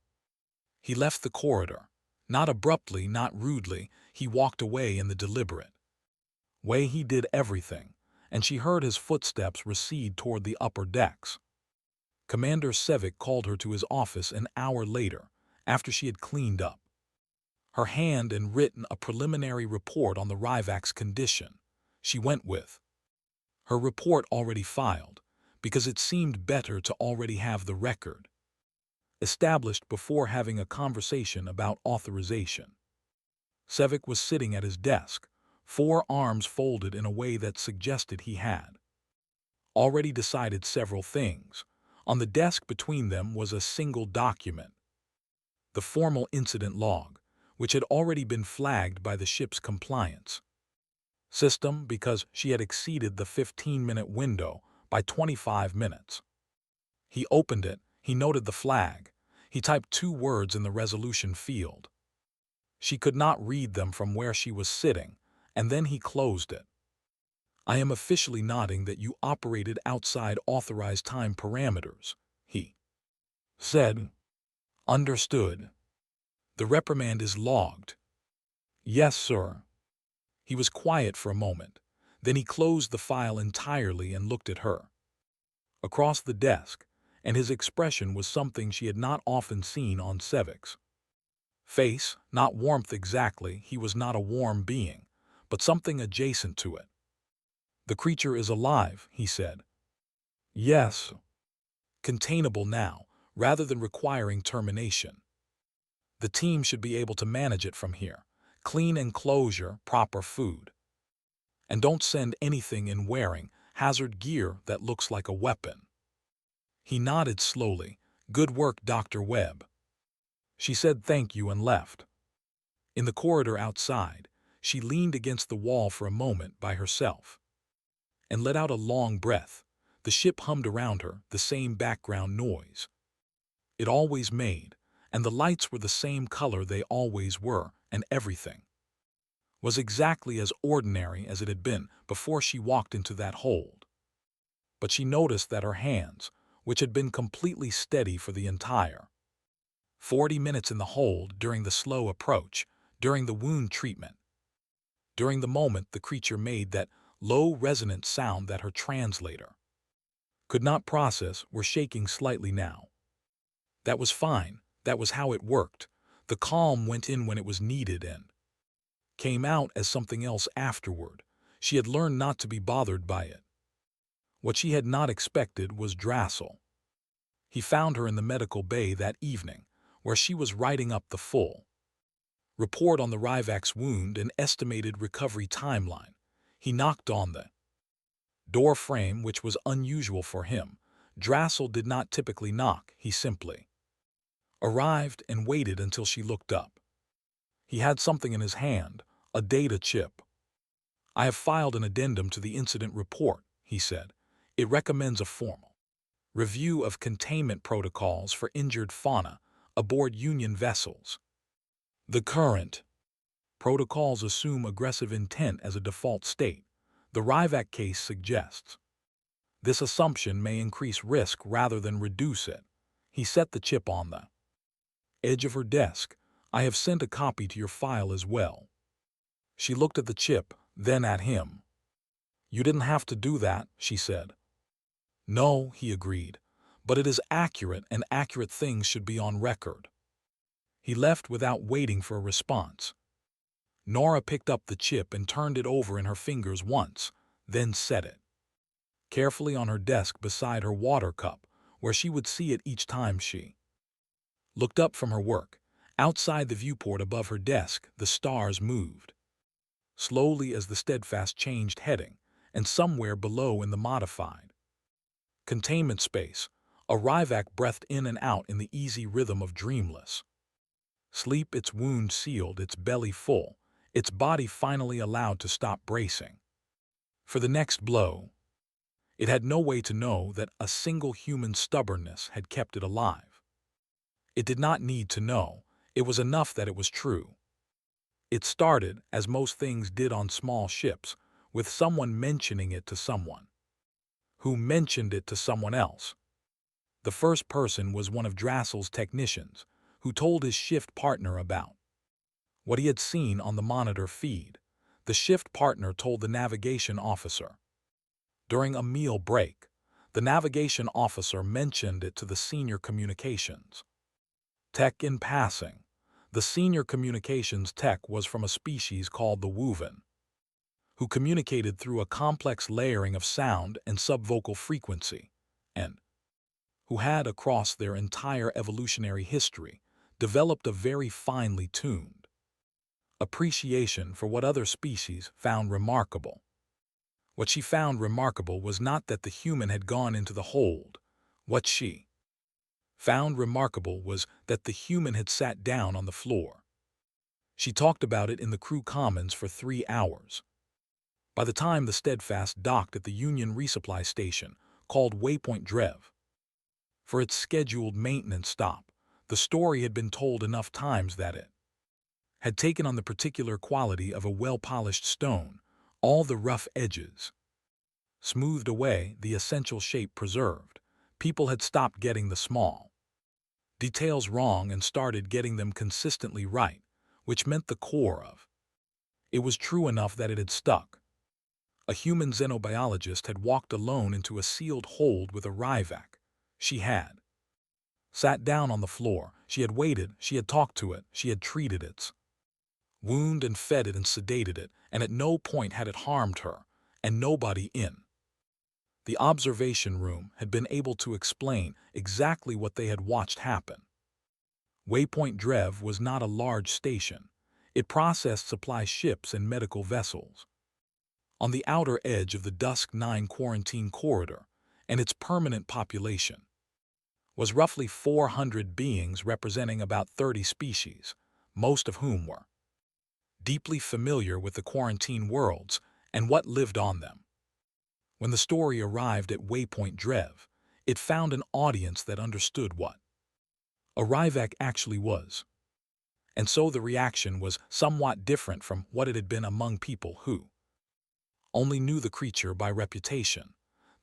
He left the corridor. Not abruptly, not rudely. He walked away in the deliberate way he did everything, and she heard his footsteps recede toward the upper decks. Commander Sevik called her to his office an hour later, after she had cleaned up her hand and written a preliminary report on the Ryvak's condition. She went with her report already filed, because it seemed better to already have the record established before having a conversation about authorization. Sevik was sitting at his desk, 4 arms folded in a way that suggested he had already decided several things. On the desk between them was a single document, the formal incident log, which had already been flagged by the ship's compliance system because she had exceeded the 15-minute window by 25 minutes. He opened it, he noted the flag, he typed 2 words in the resolution field. She could not read them from where she was sitting, and then he closed it. I am officially nodding that you operated outside authorized time parameters, he said. Understood. The reprimand is logged. Yes, sir. He was quiet for a moment. Then he closed the file entirely and looked at her across the desk, and his expression was something she had not often seen on Sevic's face. Not warmth exactly, he was not a warm being, but something adjacent to it. The creature is alive, he said. Yes. Containable now, rather than requiring termination. The team should be able to manage it from here. Clean enclosure, proper food. And don't send anything in wearing hazard gear that looks like a weapon. He nodded slowly. Good work, Dr. Webb. She said thank you and left. In the corridor outside, she leaned against the wall for a moment by herself and let out a long breath. The ship hummed around her, the same background noise it always made, and the lights were the same color they always were, and everything was exactly as ordinary as it had been before she walked into that hold. But she noticed that her hands, which had been completely steady for the entire 40 minutes in the hold, during the slow approach, during the wound treatment, during the moment the creature made that low resonant sound that her translator could not process, were shaking slightly now. That was fine. That was how it worked. The calm went in when it was needed and came out as something else afterward. She had learned not to be bothered by it. What she had not expected was Drassel. He found her in the medical bay that evening, where she was writing up the full report on the Ryvak's wound and estimated recovery timeline. He knocked on the door frame, which was unusual for him. Drassel did not typically knock, he simply arrived and waited until she looked up. He had something in his hand, a data chip. I have filed an addendum to the incident report, he said. It recommends a formal review of containment protocols for injured fauna aboard Union vessels. The current protocols assume aggressive intent as a default state. The Ryvak case suggests this assumption may increase risk rather than reduce it. He set the chip on the edge of her desk. I have sent a copy to your file as well. She looked at the chip, then at him. You didn't have to do that, she said. No, he agreed, but it is accurate, and accurate things should be on record. He left without waiting for a response. Nora picked up the chip and turned it over in her fingers once, then set it carefully on her desk beside her water cup, where she would see it each time she looked up from her work. Outside the viewport above her desk, the stars moved slowly as the Steadfast changed heading, and somewhere below in the modified containment space, a Ryvak breathed in and out in the easy rhythm of dreamless sleep, its wound sealed, its belly full, its body finally allowed to stop bracing for the next blow. It had no way to know that a single human stubbornness had kept it alive. It did not need to know. It was enough that it was true. It started, as most things did on small ships, with someone mentioning it to someone who mentioned it to someone else. The first person was one of Drassel's technicians, who told his shift partner about what he had seen on the monitor feed. The shift partner told the navigation officer. During a meal break, the navigation officer mentioned it to the senior communications tech in passing. The senior communications tech was from a species called the Woven, who communicated through a complex layering of sound and subvocal frequency, and who had, across their entire evolutionary history, developed a very finely tuned appreciation for what other species found remarkable. What she found remarkable was not that the human had gone into the hold. What she found remarkable was that the human had sat down on the floor. She talked about it in the crew commons for 3 hours. By the time the Steadfast docked at the Union resupply station, called Waypoint Drev, for its scheduled maintenance stop, the story had been told enough times that it had taken on the particular quality of a well-polished stone, all the rough edges Smoothed away, the essential shape preserved. People had stopped getting the small details wrong and started getting them consistently right, which meant the core of it was true enough that it had stuck. A human xenobiologist had walked alone into a sealed hold with a Ryvac. She had sat down on the floor, she had waited, she had talked to it, she had treated its wound and fed it and sedated it, and at no point had it harmed her, and nobody in the observation room had been able to explain exactly what they had watched happen. Waypoint Drev was not a large station. It processed supply ships and medical vessels. On the outer edge of the Dusk 9 quarantine corridor, and its permanent population was roughly 400 beings representing about 30 species, most of whom were deeply familiar with the quarantine worlds and what lived on them. When the story arrived at Waypoint Drev, it found an audience that understood what a Ryvac actually was. And so the reaction was somewhat different from what it had been among people who only knew the creature by reputation.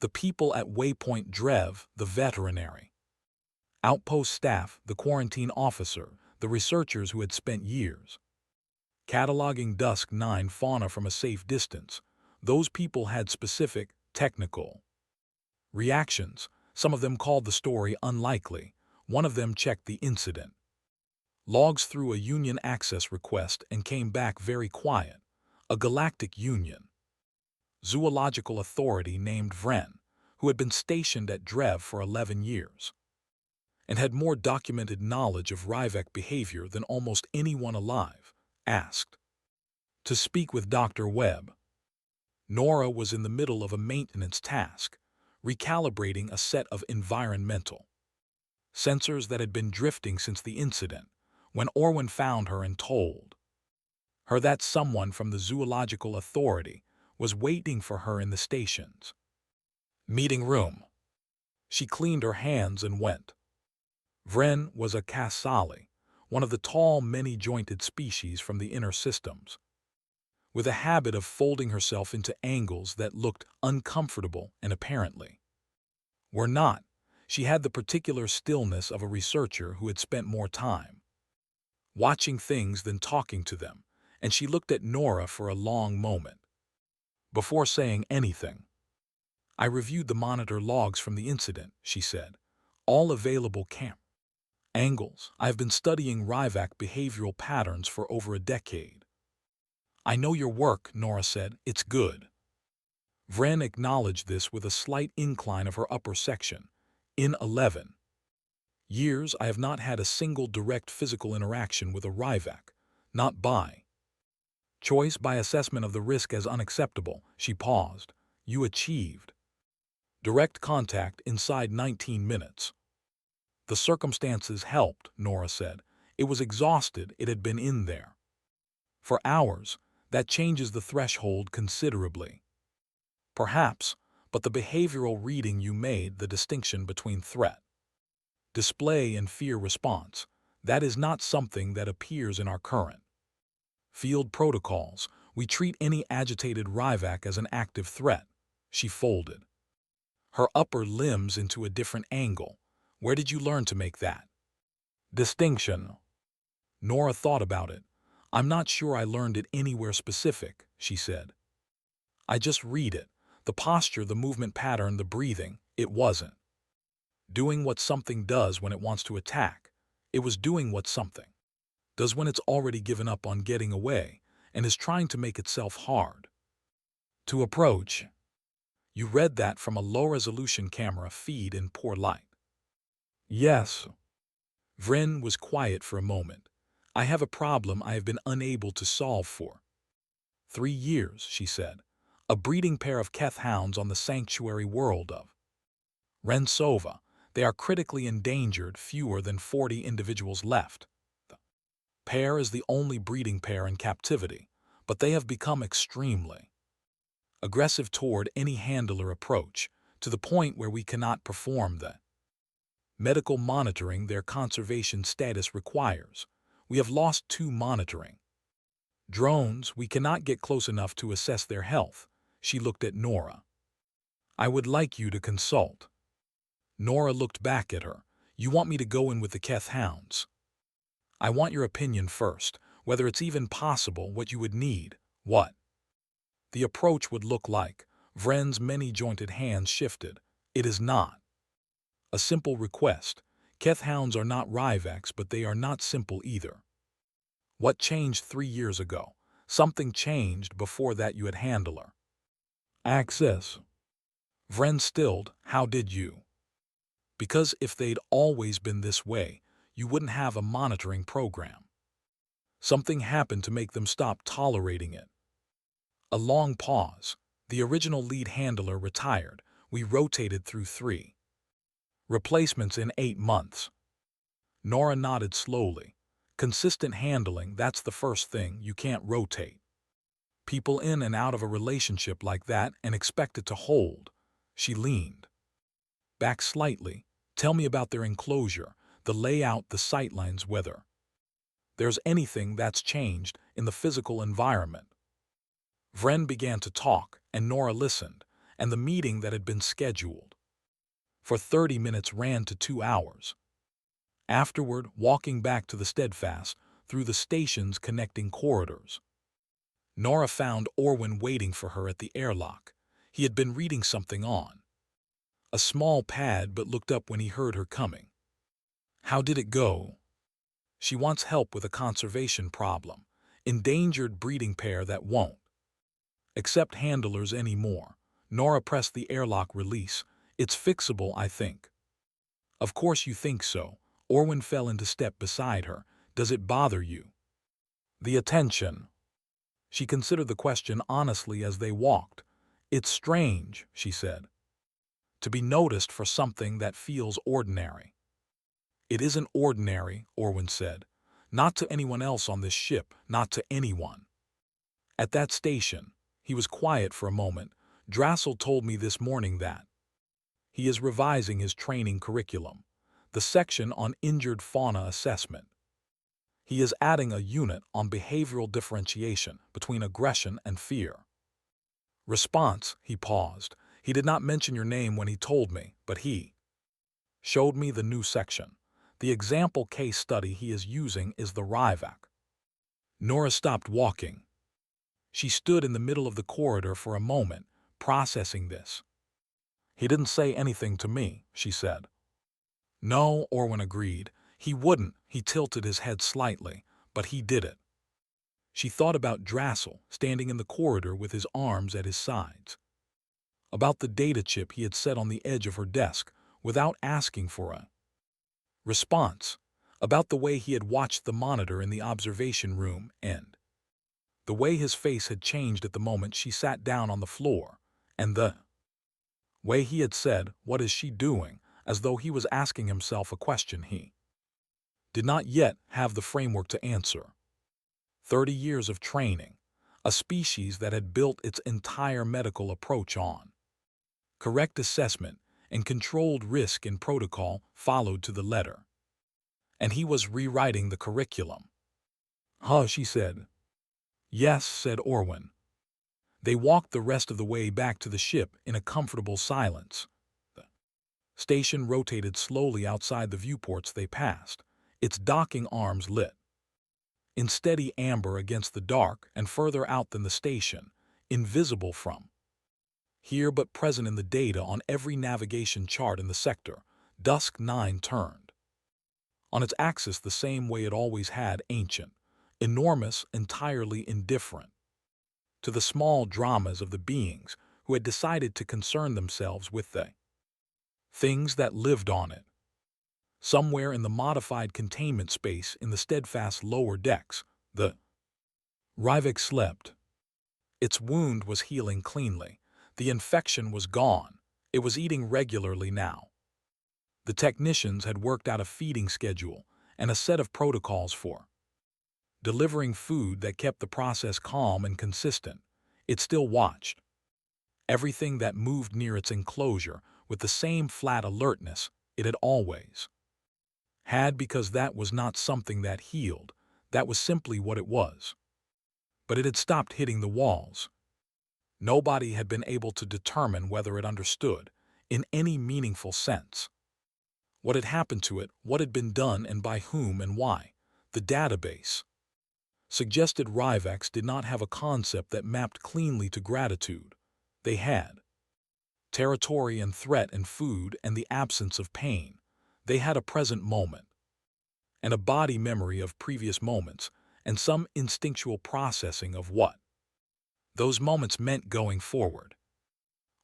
The people at Waypoint Drev, the veterinary outpost staff, the quarantine officer, the researchers who had spent years cataloging Dusk 9 fauna from a safe distance, those people had specific, technical reactions. Some of them called the story unlikely. One of them checked the incident logs through a Union access request and came back very quiet. A Galactic Union zoological authority named Vren, who had been stationed at Drev for 11 years and had more documented knowledge of Ryvac behavior than almost anyone alive, asked to speak with Dr. Webb. Nora was in the middle of a maintenance task, recalibrating a set of environmental sensors that had been drifting since the incident, when Orwin found her and told her that someone from the Zoological Authority was waiting for her in the station's meeting room. She cleaned her hands and went. Vren was a Kasali, one of the tall, many-jointed species from the inner systems, with a habit of folding herself into angles that looked uncomfortable and apparently were not. She had the particular stillness of a researcher who had spent more time watching things than talking to them, and she looked at Nora for a long moment before saying anything. I reviewed the monitor logs from the incident, she said. All available camera angles. I have been studying Ryvac behavioral patterns for over a decade. I know your work, Nora said. It's good. Vren acknowledged this with a slight incline of her upper section. In 11 years, I have not had a single direct physical interaction with a Ryvac, not by choice, by assessment of the risk as unacceptable. She paused. You achieved direct contact inside 19 minutes. The circumstances helped, Nora said. It was exhausted. It had been in there for hours. That changes the threshold considerably. Perhaps, but the behavioral reading you made, the distinction between threat display and fear response, that is not something that appears in our current field protocols. We treat any agitated Ryvac as an active threat. She folded her upper limbs into a different angle. Where did you learn to make that distinction? Nora thought about it. I'm not sure I learned it anywhere specific, she said. I just read it. The posture, the movement pattern, the breathing. It wasn't doing what something does when it wants to attack. It was doing what something does when it's already given up on getting away and is trying to make itself hard to approach. You read that from a low-resolution camera feed in poor light. Yes. Vren was quiet for a moment. I have a problem I have been unable to solve for 3 years, she said. A breeding pair of Keth hounds on the sanctuary world of Rensova. They are critically endangered, fewer than 40 individuals left. The pair is the only breeding pair in captivity, but they have become extremely aggressive toward any handler approach, to the point where we cannot perform the medical monitoring their conservation status requires. We have lost 2 monitoring drones. We cannot get close enough to assess their health. She looked at Nora. I would like you to consult. Nora looked back at her. You want me to go in with the Keth hounds? I want your opinion first, whether it's even possible, what you would need, what the approach would look like. Vren's many-jointed hands shifted. It is not a simple request. Keth hounds are not Ryvex, but they are not simple either. What changed 3 years ago? Something changed before that. You had handler access. Vren stilled. How did you? Because if they'd always been this way, you wouldn't have a monitoring program. Something happened to make them stop tolerating it. A long pause. The original lead handler retired. We rotated through 3 replacements in 8 months. Nora nodded slowly. Consistent handling, that's the first thing. You can't rotate people in and out of a relationship like that and expect it to hold. She leaned back slightly. Tell me about their enclosure, the layout, the sightlines, whether there's anything that's changed in the physical environment. Vren began to talk, and Nora listened, and the meeting that had been scheduled for 30 minutes ran to 2 hours. Afterward, walking back to the Steadfast, through the station's connecting corridors, Nora found Orwin waiting for her at the airlock. He had been reading something on a small pad but looked up when he heard her coming. How did it go? She wants help with a conservation problem. Endangered breeding pair that won't accept handlers anymore. Nora pressed the airlock release. It's fixable, I think. Of course you think so. Orwin fell into step beside her. Does it bother you? The attention. She considered the question honestly as they walked. It's strange, she said, to be noticed for something that feels ordinary. It isn't ordinary, Orwin said. Not to anyone else on this ship, not to anyone. At that station, he was quiet for a moment. Drassel told me this morning that he is revising his training curriculum, the section on injured fauna assessment. He is adding a unit on behavioral differentiation between aggression and fear. Response, he paused. He did not mention your name when he told me, but he showed me the new section. The example case study he is using is the Ryvak. Nora stopped walking. She stood in the middle of the corridor for a moment, processing this. He didn't say anything to me, she said. No, Orwin agreed. He wouldn't. He tilted his head slightly, but he did it. She thought about Drassel, standing in the corridor with his arms at his sides. About the data chip he had set on the edge of her desk, without asking for a response. About the way he had watched the monitor in the observation room and the way his face had changed at the moment she sat down on the floor, and the way he had said, "What is she doing?" as though he was asking himself a question he did not yet have the framework to answer. 30 years of training, a species that had built its entire medical approach on correct assessment and controlled risk in protocol followed to the letter. And he was rewriting the curriculum. Huh, she said. Yes, said Orwin. They walked the rest of the way back to the ship in a comfortable silence. The station rotated slowly outside the viewports they passed, its docking arms lit in steady amber against the dark and further out than the station, invisible from here but present in the data on every navigation chart in the sector. Dusk 9 turned on its axis the same way it always had, ancient, enormous, entirely indifferent to the small dramas of the beings who had decided to concern themselves with the things that lived on it. Somewhere in the modified containment space in the steadfast lower decks, the Ryvik slept. Its wound was healing cleanly. The infection was gone. It was eating regularly now. The technicians had worked out a feeding schedule and a set of protocols for delivering food that kept the process calm and consistent. It still watched everything that moved near its enclosure with the same flat alertness it had always had, because that was not something that healed, that was simply what it was. But it had stopped hitting the walls. Nobody had been able to determine whether it understood, in any meaningful sense, what had happened to it, what had been done, and by whom and why. The database suggested Rivex did not have a concept that mapped cleanly to gratitude. They had territory and threat and food and the absence of pain. They had a present moment and a body memory of previous moments and some instinctual processing of what those moments meant going forward.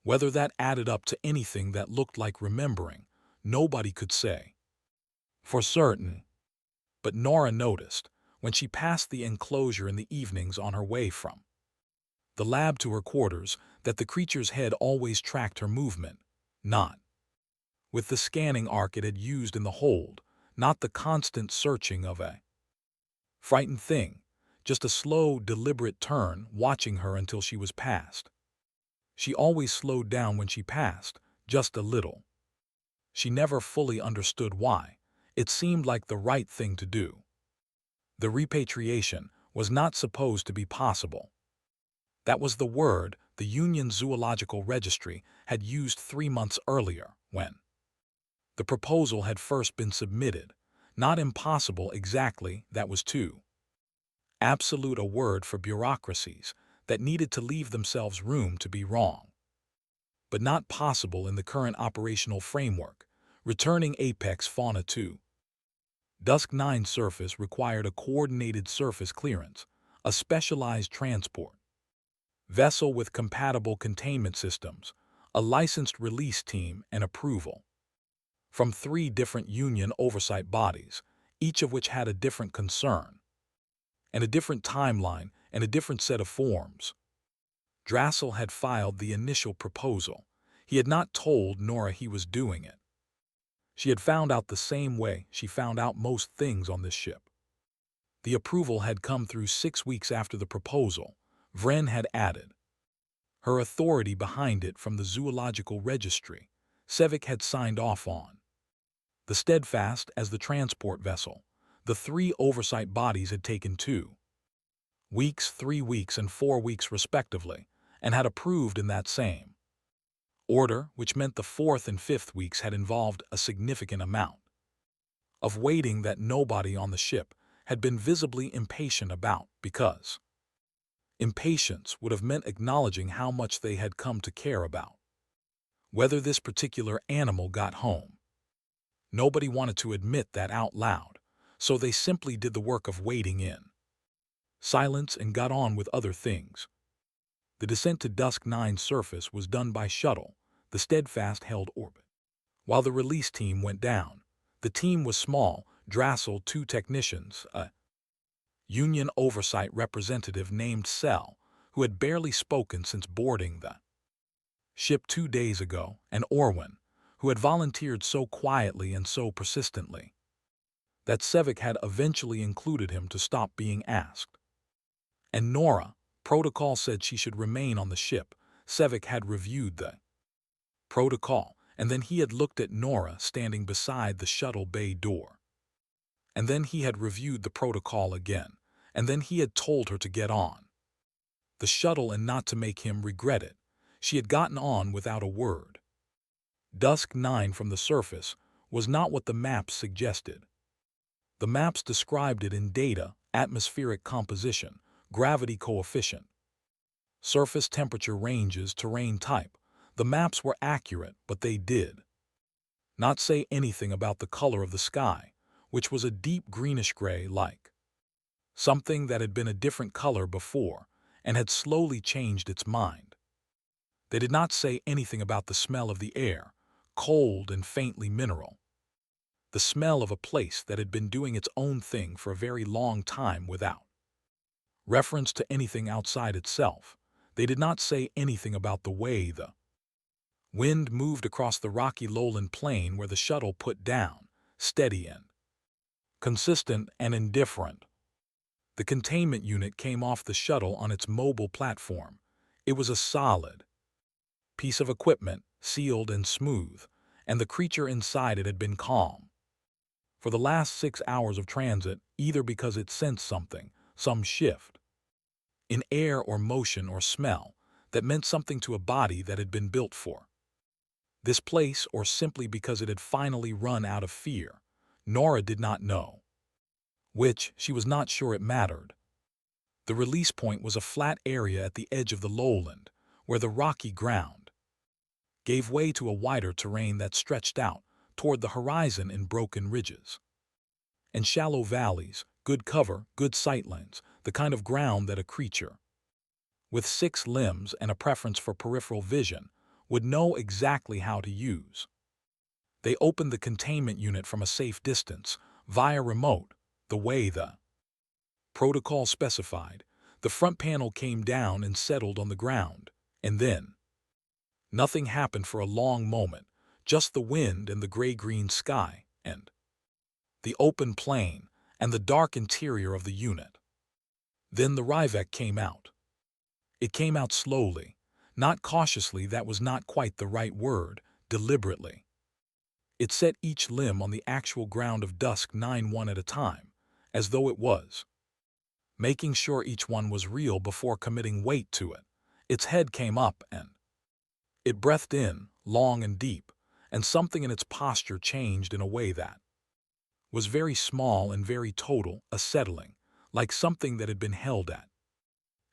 Whether that added up to anything that looked like remembering, nobody could say for certain. But Nora noticed, when she passed the enclosure in the evenings on her way from the lab to her quarters, that the creature's head always tracked her movement, not with the scanning arc it had used in the hold, not the constant searching of a frightened thing, just a slow, deliberate turn, watching her until she was past. She always slowed down when she passed, just a little. She never fully understood why. It seemed like the right thing to do. The repatriation was not supposed to be possible. That was the word the Union Zoological Registry had used 3 months earlier, when the proposal had first been submitted. Not impossible exactly, that was too absolute a word for bureaucracies that needed to leave themselves room to be wrong. But not possible in the current operational framework. Returning apex fauna to Dusk 9 surface required a coordinated surface clearance, a specialized transport vessel with compatible containment systems, a licensed release team, and approval from 3 different Union oversight bodies, each of which had a different concern, and a different timeline, and a different set of forms. Drassel had filed the initial proposal. He had not told Nora he was doing it. She had found out the same way she found out most things on this ship. The approval had come through 6 weeks after the proposal. Vren had added her authority behind it from the Zoological Registry. Sevik had signed off on the Steadfast as the transport vessel. The 3 oversight bodies had taken 2 weeks, 3 weeks, and 4 weeks respectively, and had approved in that same order, which meant the 4th and 5th weeks had involved a significant amount of waiting that nobody on the ship had been visibly impatient about, because impatience would have meant acknowledging how much they had come to care about whether this particular animal got home. Nobody wanted to admit that out loud, so they simply did the work of waiting in silence and got on with other things. The descent to Dusk 9 surface was done by shuttle. The Steadfast held orbit while the release team went down. The team was small. Drassel, 2 technicians, a Union oversight representative named Cell, who had barely spoken since boarding the ship 2 days ago, and Orwin, who had volunteered so quietly and so persistently that Sevik had eventually included him to stop being asked. And Nora. Protocol said she should remain on the ship. Sevik had reviewed the protocol, and then he had looked at Nora standing beside the shuttle bay door. And then he had reviewed the protocol again, and then he had told her to get on the shuttle and not to make him regret it. She had gotten on without a word. Dusk 9 from the surface was not what the maps suggested. The maps described it in data, atmospheric composition, gravity coefficient, surface temperature ranges, terrain type. The maps were accurate, but they did not say anything about the color of the sky, which was a deep greenish-gray, like something that had been a different color before and had slowly changed its mind. They did not say anything about the smell of the air, cold and faintly mineral, the smell of a place that had been doing its own thing for a very long time without reference to anything outside itself. They did not say anything about the way the wind moved across the rocky lowland plain where the shuttle put down, steady and consistent and indifferent. The containment unit came off the shuttle on its mobile platform. It was a solid piece of equipment, sealed and smooth, and the creature inside it had been calm for the last 6 hours of transit, either because it sensed something, some shift in air or motion or smell, that meant something to a body that had been built for this place, or simply because it had finally run out of fear. Nora did not know. Which, she was not sure it mattered. The release point was a flat area at the edge of the lowland, where the rocky ground gave way to a wider terrain that stretched out toward the horizon in broken ridges and shallow valleys, good cover, good sightlines, the kind of ground that a creature with 6 limbs and a preference for peripheral vision would know exactly how to use. They opened the containment unit from a safe distance, via remote, the way the protocol specified. The front panel came down and settled on the ground, and then nothing happened for a long moment, just the wind and the gray-green sky, and the open plain, and the dark interior of the unit. Then the Ryvek came out. It came out slowly, not cautiously, that was not quite the right word, deliberately. It set each limb on the actual ground of dusk 9 one at a time, as though it was making sure each one was real before committing weight to it. Its head came up and it breathed in, long and deep, and something in its posture changed in a way that was very small and very total, a settling, like something that had been held at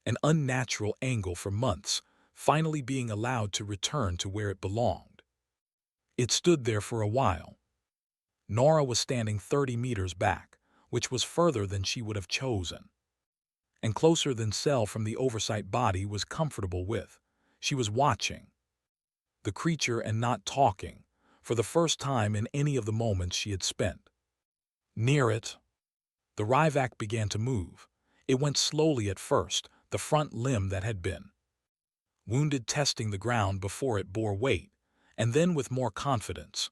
an unnatural angle for months, finally being allowed to return to where it belonged. It stood there for a while. Nora was standing 30 meters back, which was further than she would have chosen, and closer than Cell from the oversight body was comfortable with. She was watching the creature and not talking, for the first time in any of the moments she had spent near it. The Ryvak began to move. It went slowly at first, the front limb that had been wounded testing the ground before it bore weight, and then with more confidence.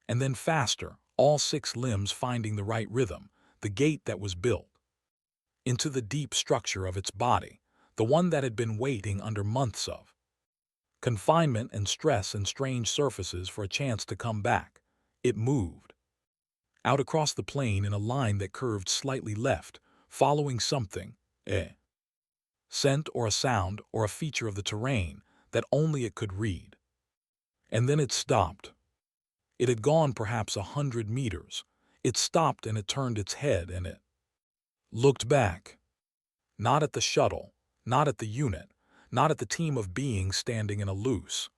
And then faster, all 6 limbs finding the right rhythm, the gait that was built into the deep structure of its body, the one that had been waiting under months of confinement and stress and strange surfaces for a chance to come back. It moved out across the plain in a line that curved slightly left, following something, a scent or a sound or a feature of the terrain that only it could read. And then it stopped. It had gone perhaps 100 meters. It stopped and it turned its head and it looked back. Not at the shuttle, not at the unit, not at the team of beings standing in a loose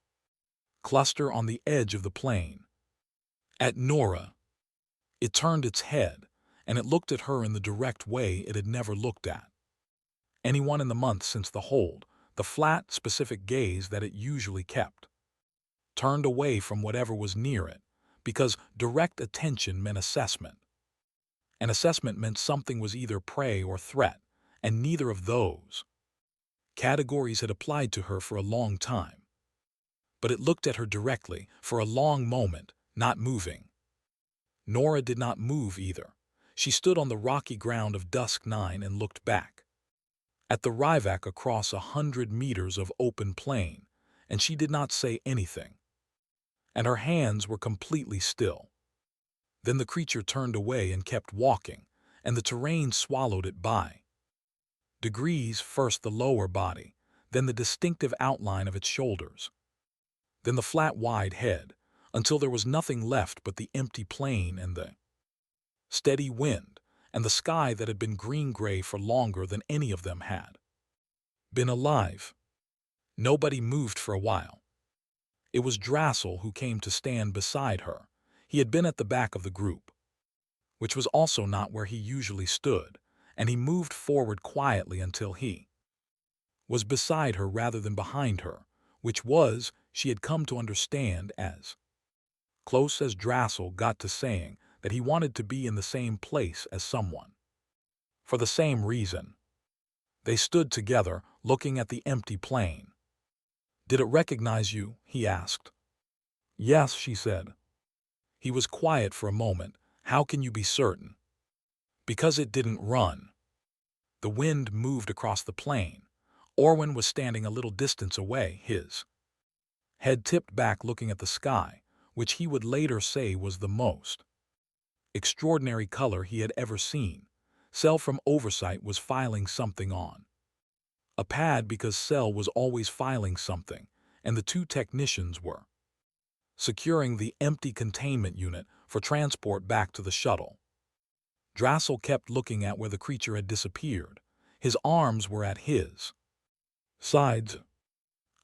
cluster on the edge of the plain. At Nora. It turned its head, and it looked at her in the direct way it had never looked at anyone in the months since the hold, the flat, specific gaze that it usually kept turned away from whatever was near it, because direct attention meant assessment. And assessment meant something was either prey or threat, and neither of those categories had applied to her for a long time. But it looked at her directly, for a long moment, not moving. Nora did not move either. She stood on the rocky ground of Dusk 9 and looked back at the Ryvak across 100 meters of open plain, and she did not say anything. And her hands were completely still. Then the creature turned away and kept walking, and the terrain swallowed it by degrees, first the lower body, then the distinctive outline of its shoulders, then the flat wide head, until there was nothing left but the empty plain and the steady wind, and the sky that had been green-gray for longer than any of them had been alive. Nobody moved for a while. It was Drassel who came to stand beside her. He had been at the back of the group, which was also not where he usually stood, and he moved forward quietly until he was beside her rather than behind her, which was, she had come to understand, as close as Drassel got to saying that he wanted to be in the same place as someone. For the same reason. They stood together, looking at the empty plain. "Did it recognize you?" he asked. "Yes," she said. He was quiet for a moment. "How can you be certain?" "Because it didn't run." The wind moved across the plain. Orwin was standing a little distance away, his head tipped back looking at the sky, which he would later say was the most extraordinary color he had ever seen. Cell from Oversight was filing something on A pad because Cell was always filing something, and the two technicians were securing the empty containment unit for transport back to the shuttle. Drassel kept looking at where the creature had disappeared. His arms were at his sides.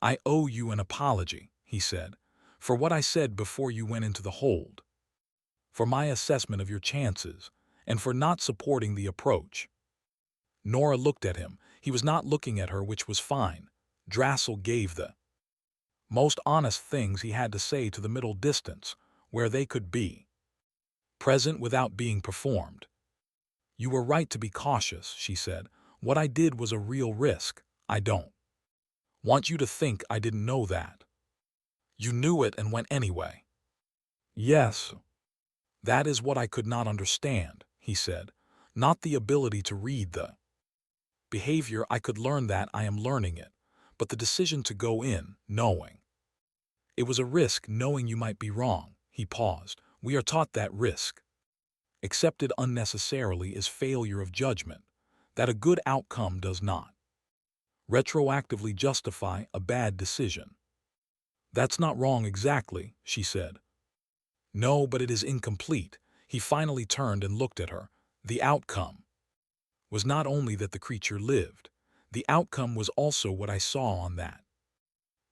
"I owe you an apology," he said, "for what I said before you went into the hold, for my assessment of your chances, and for not supporting the approach." Nora looked at him. He was not looking at her, which was fine. Drassel gave the most honest things he had to say to the middle distance, where they could be present without being performed. "You were right to be cautious," she said. "What I did was a real risk. I don't want you to think I didn't know that. You knew it and went anyway." "Yes. That is what I could not understand," he said. "Not the ability to read the behavior. I could learn that. I am learning it. But the decision to go in, knowing it was a risk, knowing you might be wrong." He paused. "We are taught that risk, accepted unnecessarily, is failure of judgment, that a good outcome does not retroactively justify a bad decision." "That's not wrong exactly," she said. "No, but it is incomplete." He finally turned and looked at her. "The outcome was not only that the creature lived. The outcome was also what I saw on that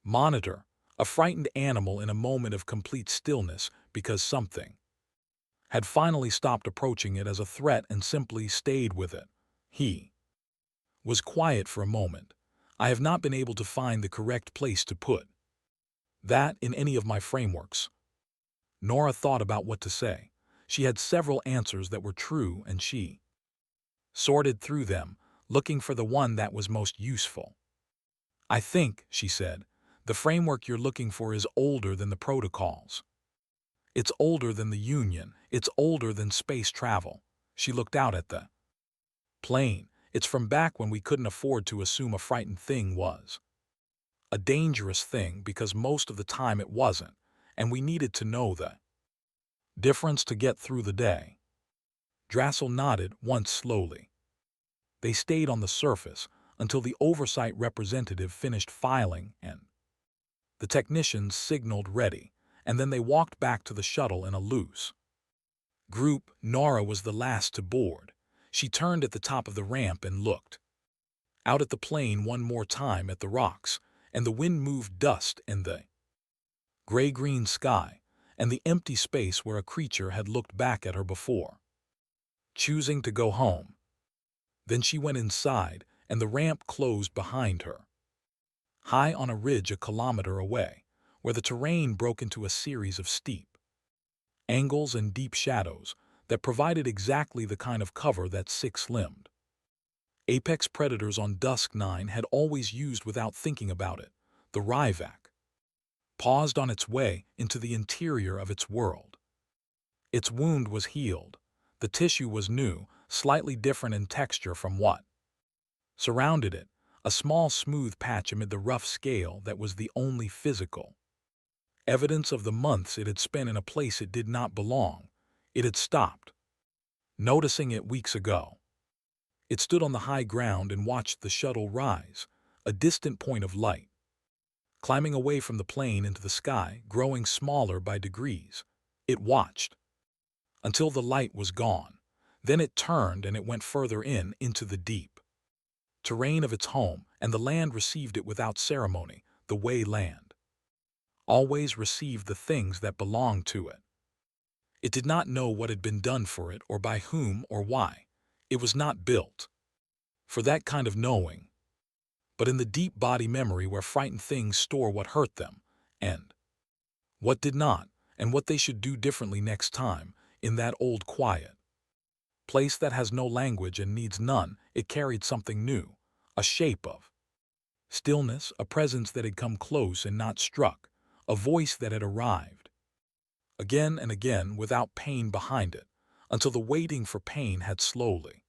monitor, a frightened animal in a moment of complete stillness because something had finally stopped approaching it as a threat and simply stayed with it." He was quiet for a moment. "I have not been able to find the correct place to put that in any of my frameworks." Nora thought about what to say. She had several answers that were true, and she sorted through them, looking for the one that was most useful. "I think," she said, "the framework you're looking for is older than the protocols. It's older than the Union. It's older than space travel." She looked out at the plane. "It's from back when we couldn't afford to assume a frightened thing was a dangerous thing, because most of the time it wasn't, and we needed to know the difference to get through the day." Drassel nodded once slowly. They stayed on the surface until the oversight representative finished filing and the technicians signaled ready, and then they walked back to the shuttle in a loose group. Nora was the last to board. She turned at the top of the ramp and looked out at the plane one more time, at the rocks, and the wind moved dust in the gray-green sky, and the empty space where a creature had looked back at her before, choosing to go home. Then she went inside, and the ramp closed behind her. High on a ridge a kilometer away, where the terrain broke into a series of steep angles and deep shadows that provided exactly the kind of cover that six-limbed apex predators on Dusk 9 had always used without thinking about it, the Ryvac paused on its way into the interior of its world. Its wound was healed. The tissue was new, slightly different in texture from what surrounded it, a small smooth patch amid the rough scale that was the only physical evidence of the months it had spent in a place it did not belong. It had stopped noticing it weeks ago. It stood on the high ground and watched the shuttle rise, a distant point of light, climbing away from the plane into the sky, growing smaller by degrees. It watched until the light was gone. Then it turned and it went further into the deep terrain of its home, and the land received it without ceremony, the way land always received the things that belonged to it. It did not know what had been done for it, or by whom, or why. It was not built for that kind of knowing, but in the deep body memory where frightened things store what hurt them, and what did not, and what they should do differently next time, in that old quiet place that has no language and needs none. It carried something new, a shape of stillness, a presence that had come close and not struck, a voice that had arrived again and again without pain behind it, until the waiting for pain had slowly,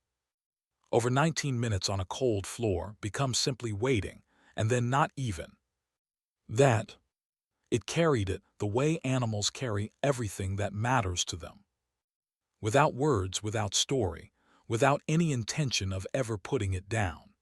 over 19 minutes on a cold floor, become simply waiting, and then not even that. It carried it the way animals carry everything that matters to them, without words, without story, without any intention of ever putting it down.